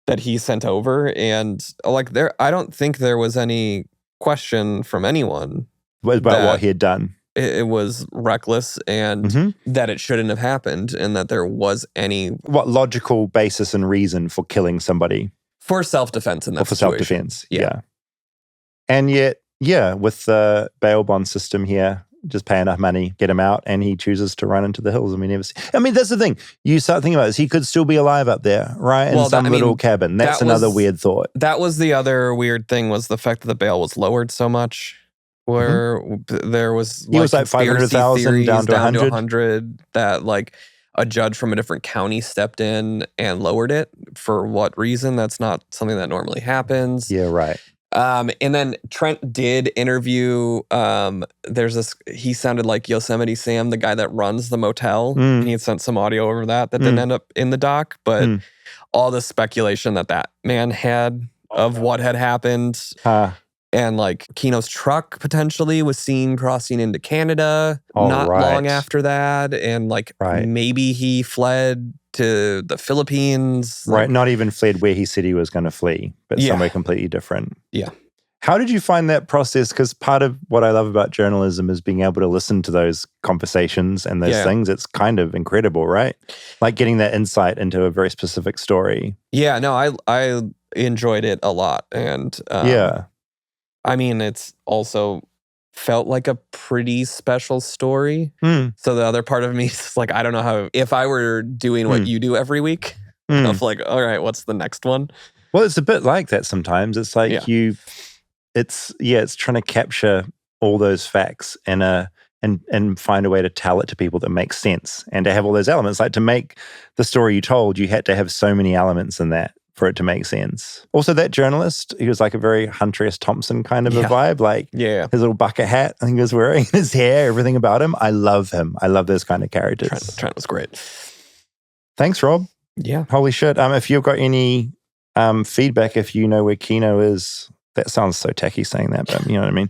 That he sent over, and like I don't think there was any question from anyone about what he had done. It was reckless and that it shouldn't have happened, and that there was any logical basis and reason for killing somebody for self-defense in that or for situation. Self-defense. Yeah. And yet, with the bail bond system here, just pay enough money, get him out, and he chooses to run into the hills, and we never see. I mean, that's the thing. You start thinking about this. He could still be alive up there, right? In some little cabin. That's another weird thought. That was the other weird thing, was the fact that the bail was lowered so much. Where there was he was like 500,000 down to 100, that like a judge from a different county stepped in and lowered it. For what reason? That's not something that normally happens. Yeah, right. And then Trent did interview, he sounded like Yosemite Sam, the guy that runs the motel. And he had sent some audio over that didn't end up in the doc. But all the speculation that man had of what had happened. And like Kino's truck potentially was seen crossing into Canada long after that. And like maybe he fled to the Philippines. Right, not even fled where he said he was going to flee, but somewhere completely different. Yeah. How did you find that process? Because part of what I love about journalism is being able to listen to those conversations and those things. It's kind of incredible, right? Like getting that insight into a very specific story. Yeah, no, I enjoyed it a lot. And I mean, it's also felt like a pretty special story. So the other part of me is like, I don't know how, if I were doing what you do every week, of like, all right, what's the next one? Well, it's a bit like that sometimes. It's like it's trying to capture all those facts and find a way to tell it to people that makes sense and to have all those elements. Like to make the story you told, you had to have so many elements in that for it to make sense. Also, that journalist, he was like a very Hunter S. Thompson kind of a vibe. Like his little bucket hat I think he was wearing, his hair, everything about him. I love him. I love those kind of characters. Trent was great. Thanks, Rob. Yeah. Holy shit. If you've got any feedback, if you know where Kino is, that sounds so tacky saying that, but you know what I mean?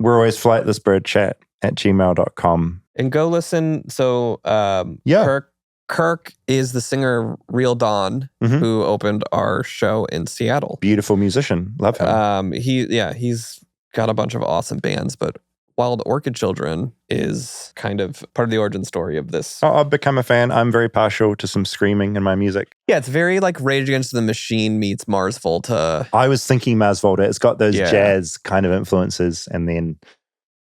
We're always flightlessbirdchat@gmail.com. And go listen. So Kirk is the singer Real Dawn, who opened our show in Seattle. Beautiful musician. Love him. He's got a bunch of awesome bands, but Wild Orchid Children is kind of part of the origin story of this. I've become a fan. I'm very partial to some screaming in my music. Yeah, it's very like Rage Against the Machine meets Mars Volta. I was thinking Mars Volta. It's got those jazz kind of influences and then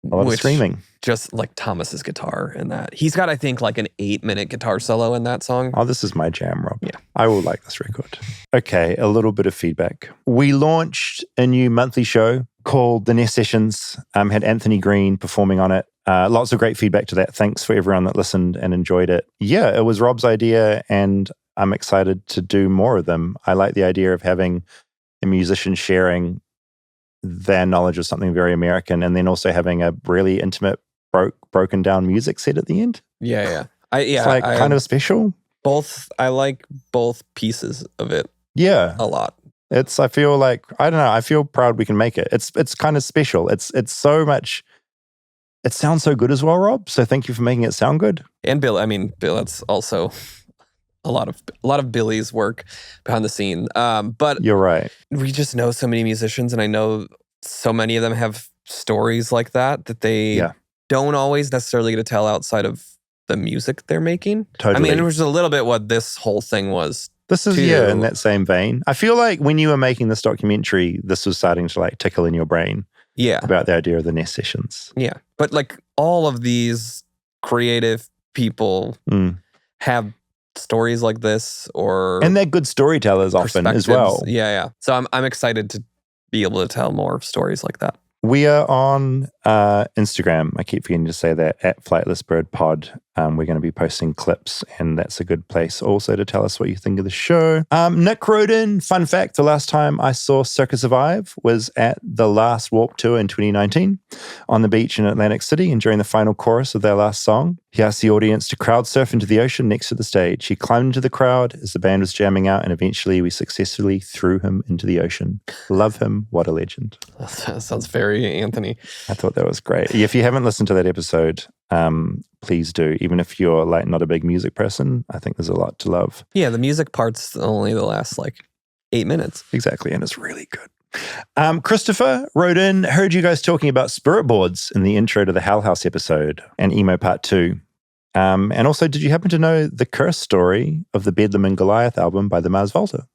a lot of screaming. Just like Thomas's guitar in that. He's got, I think, like an 8-minute guitar solo in that song. Oh, this is my jam, Rob. Yeah. I will like this record. Okay, a little bit of feedback. We launched a new monthly show called The Nest Sessions. Had Anthony Green performing on it. Lots of great feedback to that. Thanks for everyone that listened and enjoyed it. Yeah, it was Rob's idea and I'm excited to do more of them. I like the idea of having a musician sharing their knowledge of something very American and then also having a really intimate broken down music set at the end. Yeah. It's like kind of special. I like both pieces of it. Yeah. A lot. I feel like, I don't know, I feel proud we can make it. It's kind of special. It's so much, it sounds so good as well, Rob. So thank you for making it sound good. And Bill, that's also a lot of Billy's work behind the scene. But you're right. We just know so many musicians, and I know so many of them have stories like that they don't always necessarily get to tell outside of the music they're making. Totally. I mean, it was a little bit what this whole thing was. This is, in that same vein. I feel like when you were making this documentary, this was starting to like tickle in your brain. Yeah. About the idea of the Nest Sessions. Yeah. But like all of these creative people have stories like this and they're good storytellers often as well. Yeah. So I'm excited to be able to tell more stories like that. We are on Instagram. I keep forgetting to say that, @Flightless Bird Pod. We're going to be posting clips, and that's a good place also to tell us what you think of the show. Nick wrote in, fun fact, the last time I saw Circa Survive was at the last Warped Tour in 2019 on the beach in Atlantic City, and during the final chorus of their last song, he asked the audience to crowd surf into the ocean next to the stage. He climbed into the crowd as the band was jamming out, and eventually we successfully threw him into the ocean. Love him. What a legend. That sounds very Anthony. I thought that was great. If you haven't listened to that episode, please do. Even if you're like not a big music person, I think there's a lot to love. Yeah, the music part's only the last like 8 minutes. Exactly, and it's really good. Christopher wrote in, heard you guys talking about spirit boards in the intro to the Hell House episode and Emo Part 2. And also, did you happen to know the curse story of the Bedlam and Goliath album by the Mars Volta?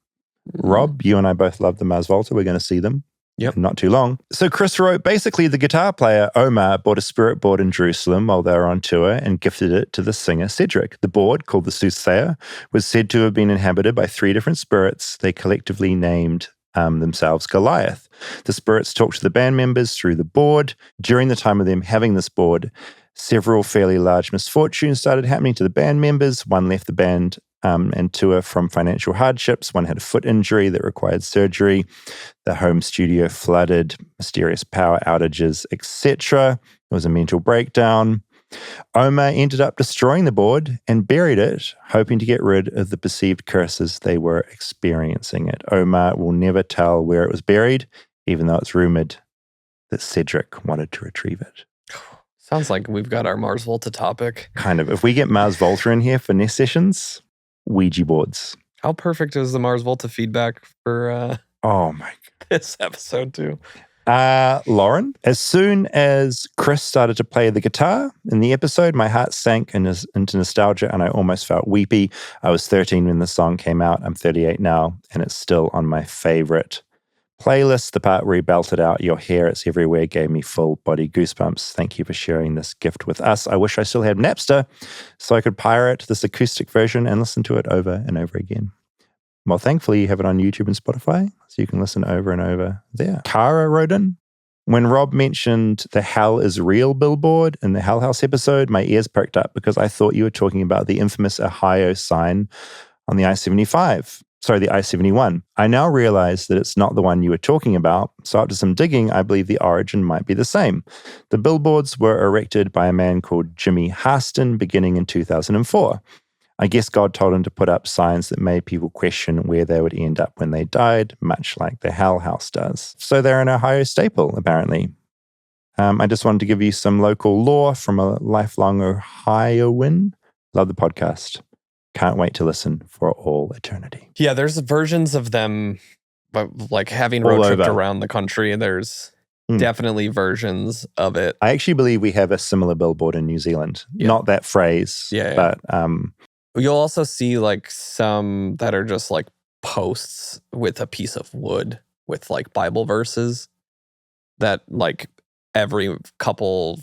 Rob, you and I both love the Mars Volta. We're going to see them. Yep. Not too long. So Chris wrote, basically the guitar player Omar bought a spirit board in Jerusalem while they were on tour and gifted it to the singer Cedric. The board, called the Soothsayer, was said to have been inhabited by 3 different spirits. They collectively named themselves Goliath. The spirits talked to the band members through the board. During the time of them having this board, several fairly large misfortunes started happening to the band members. One left the band and tour from financial hardships. One had a foot injury that required surgery. The home studio flooded, mysterious power outages, etc. There was a mental breakdown. Omar ended up destroying the board and buried it, hoping to get rid of the perceived curses they were experiencing it. Omar will never tell where it was buried, even though it's rumored that Cedric wanted to retrieve it. Sounds like we've got our Mars Volta topic. Kind of. If we get Mars Volta in here for nest sessions, Ouija boards. How perfect is the Mars Volta feedback for oh my this episode too? Lauren, as soon as Chris started to play the guitar in the episode, my heart sank into nostalgia and I almost felt weepy. I was 13 when the song came out. I'm 38 now, and it's still on my favorite playlist. The part where he belted out "Your hair, it's everywhere" gave me full body goosebumps. Thank you for sharing this gift with us. I wish I still had Napster so I could pirate this acoustic version and listen to it over and over again. Well, thankfully you have it on YouTube and Spotify, so you can listen over and over there. Kara wrote in, when Rob mentioned the Hell is Real billboard in the Hell House episode, my ears perked up because I thought you were talking about the infamous Ohio sign on the the I-71. I now realize that it's not the one you were talking about, so after some digging, I believe the origin might be the same. The billboards were erected by a man called Jimmy Harston beginning in 2004. I guess God told him to put up signs that made people question where they would end up when they died, much like the Hell House does. So they're an Ohio staple, apparently. I just wanted to give you some local lore from a lifelong Ohioan. Love the podcast. Can't wait to listen for all eternity. Yeah, there's versions of them, like having road tripped around the country. There's definitely versions of it. I actually believe we have a similar billboard in New Zealand. Yeah. Not that phrase, but... You'll also see like some that are just like posts with a piece of wood with like Bible verses that like every couple...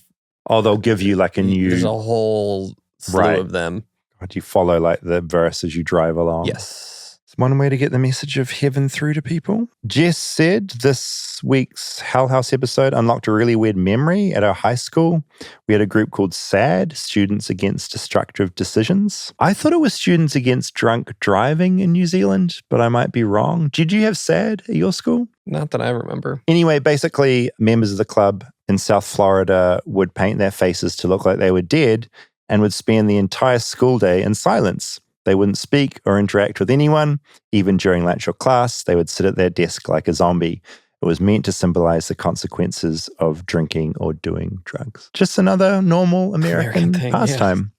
Oh, they'll give you like a new... There's a whole slew of them. Do you follow like the verse as you drive along? Yes. It's one way to get the message of heaven through to people. Jess said this week's Hell House episode unlocked a really weird memory at our high school. We had a group called SAD, Students Against Destructive Decisions. I thought it was Students Against Drunk Driving in New Zealand, but I might be wrong. Did you have SAD at your school? Not that I remember. Anyway, basically, members of the club in South Florida would paint their faces to look like they were dead and would spend the entire school day in silence. They wouldn't speak or interact with anyone. Even during lunch or class, they would sit at their desk like a zombie. It was meant to symbolize the consequences of drinking or doing drugs. Just another normal American pastime.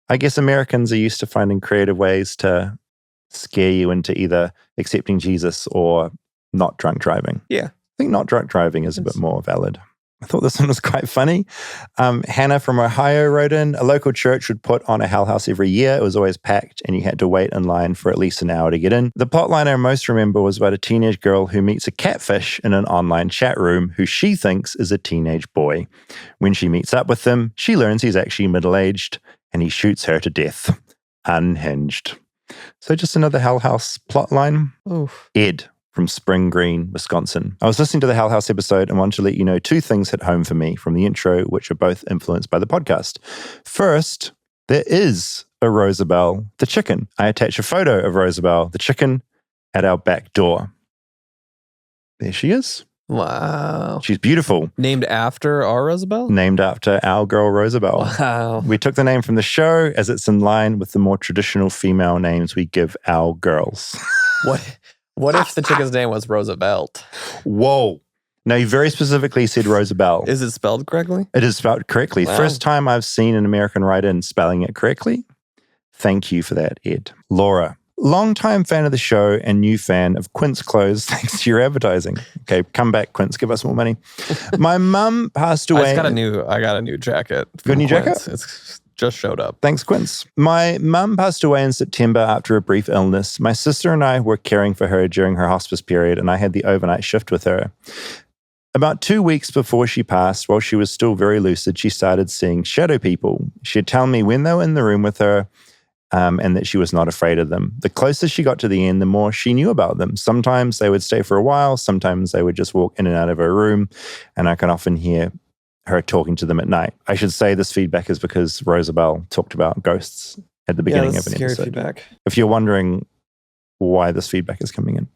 Yeah. I guess Americans are used to finding creative ways to scare you into either accepting Jesus or not drunk driving. Yeah. I think not drunk driving is a bit more valid. I thought this one was quite funny. Hannah from Ohio wrote in, a local church would put on a Hell House every year. It was always packed and you had to wait in line for at least an hour to get in. The plotline I most remember was about a teenage girl who meets a catfish in an online chat room who she thinks is a teenage boy. When she meets up with him, she learns he's actually middle-aged and he shoots her to death. Unhinged. So just another Hell House plotline. Oof. Ed from Spring Green, Wisconsin. I was listening to the Hell House episode and wanted to let you know 2 things hit home for me from the intro, which are both influenced by the podcast. First, There is a Rosabelle, the chicken. I attach a photo of Rosabelle, the chicken, at our back door. There she is. Wow. She's beautiful. Named after our Rosabelle? Named after our girl Rosabelle. Wow. We took the name from the show as it's in line with the more traditional female names we give our girls. What if the chicken's name was Roosevelt? Whoa. No, you very specifically said Rosabelle. Is it spelled correctly? It is spelled correctly. Wow. First time I've seen an American write-in spelling it correctly. Thank you for that, Ed. Laura, longtime fan of the show and new fan of Quince clothes thanks to your advertising. Okay, come back, Quince. Give us more money. My mum passed away. I got a new jacket. Got a new jacket? It's just showed up. Thanks, Quince. My mum passed away in September after a brief illness. My sister and I were caring for her during her hospice period, and I had the overnight shift with her. About 2 weeks before she passed, while she was still very lucid, she started seeing shadow people. She'd tell me when they were in the room with her, and that she was not afraid of them. The closer she got to the end, the more she knew about them. Sometimes they would stay for a while. Sometimes they would just walk in and out of her room, and I can often hear her talking to them at night. I should say this feedback is because Rosabelle talked about ghosts at the beginning of an scary episode. Feedback. If you're wondering why this feedback is coming in.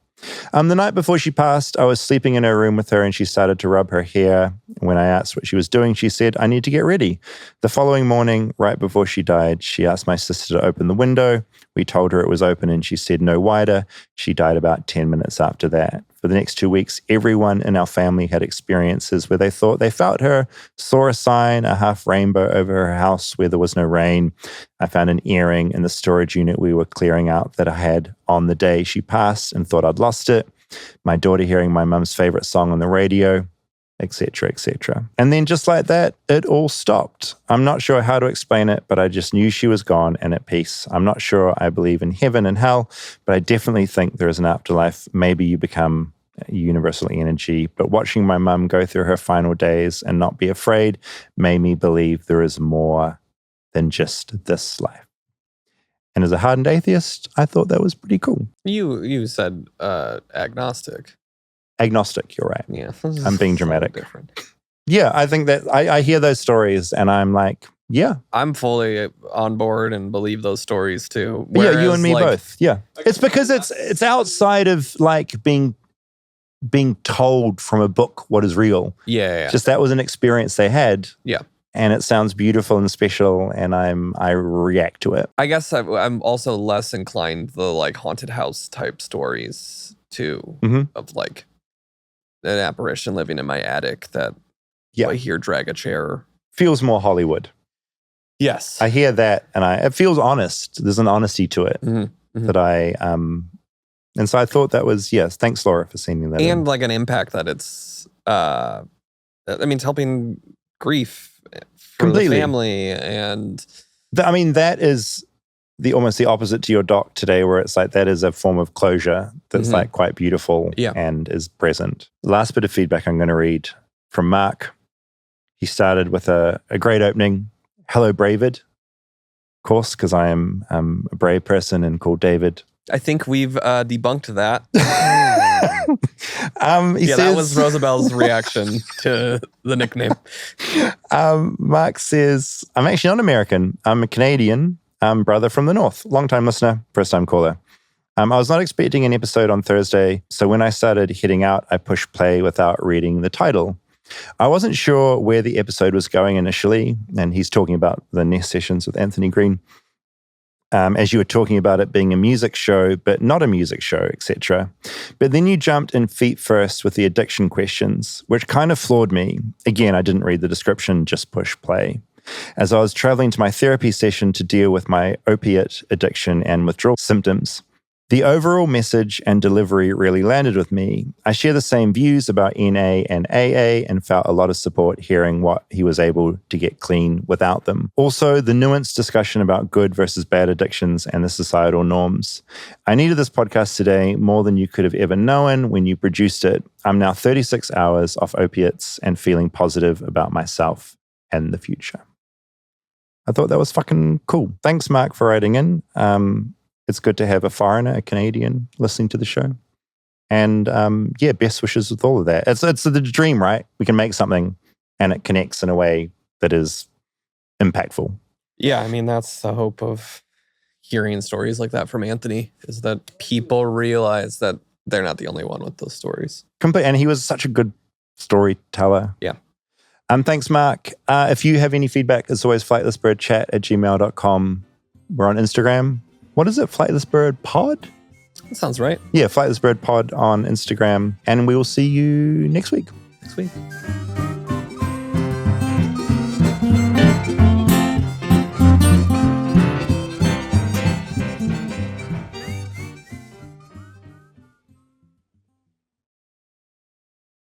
The night before she passed, I was sleeping in her room with her and she started to rub her hair. When I asked what she was doing, she said, I need to get ready. The following morning, right before she died, she asked my sister to open the window. We told her it was open and she said no wider. She died about 10 minutes after that. For the next 2 weeks, everyone in our family had experiences where they thought they felt her, saw a sign, a half rainbow over her house where there was no rain. I found an earring in the storage unit we were clearing out that I had on the day she passed and thought I'd lost it. My daughter hearing my mum's favorite song on the radio, etc., etc. And then just like that, it all stopped. I'm not sure how to explain it, but I just knew she was gone and at peace. I'm not sure I believe in heaven and hell, but I definitely think there is an afterlife. Maybe you become universal energy, but watching my mum go through her final days and not be afraid made me believe there is more than just this life. And as a hardened atheist, I thought that was pretty cool. You said agnostic. Agnostic, you're right. Yeah. I'm being dramatic. Different. Yeah, I think that I hear those stories and I'm like, yeah. I'm fully on board and believe those stories too. Yeah, you and me both. Yeah. It's because it's outside of like being told from a book what is real. Yeah. Just that was an experience they had. Yeah. And it sounds beautiful and special, and I react to it. I guess I'm also less inclined to the like haunted house type stories too, of like an apparition living in my attic that I hear drag a chair. Feels more Hollywood. Yes. I hear that, and it feels honest. There's an honesty to it that I and so I thought that was, yes, thanks Laura for sending that and in. like an impact that it's it's helping grief for completely. The family and that is almost the opposite to your doc today, where it's like that is a form of closure that's like quite beautiful and is present. Last bit of feedback I'm going to read from Mark. He started with a great opening. Hello, Bravid. Of course, because I am a brave person and called David. I think we've debunked that. He says, that was Rosabelle's reaction to the nickname. Mark says, I'm actually not American. I'm a Canadian brother from the North. Long-time listener, first-time caller. I was not expecting an episode on Thursday, so when I started heading out, I pushed play without reading the title. I wasn't sure where the episode was going initially, and he's talking about the Nest Sessions with Anthony Green. As you were talking about it being a music show, but not a music show, etc. But then you jumped in feet first with the addiction questions, which kind of floored me. Again, I didn't read the description, just push play. As I was traveling to my therapy session to deal with my opiate addiction and withdrawal symptoms, the overall message and delivery really landed with me. I share the same views about NA and AA and felt a lot of support hearing what he was able to get clean without them. Also, the nuanced discussion about good versus bad addictions and the societal norms. I needed this podcast today more than you could have ever known when you produced it. I'm now 36 hours off opiates and feeling positive about myself and the future. I thought that was fucking cool. Thanks, Mark, for writing in. It's good to have a foreigner, a Canadian, listening to the show. And best wishes with all of that. It's the dream, right? We can make something and it connects in a way that is impactful. Yeah, I mean, that's the hope of hearing stories like that from Anthony, is that people realize that they're not the only one with those stories. And he was such a good storyteller. Yeah. Thanks, Mark. If you have any feedback, it's always flightlessbirdchat@gmail.com. We're on Instagram. What is it? Flightless Bird Pod? That sounds right. Yeah, Flightless Bird Pod on Instagram. And we will see you next week. Next week.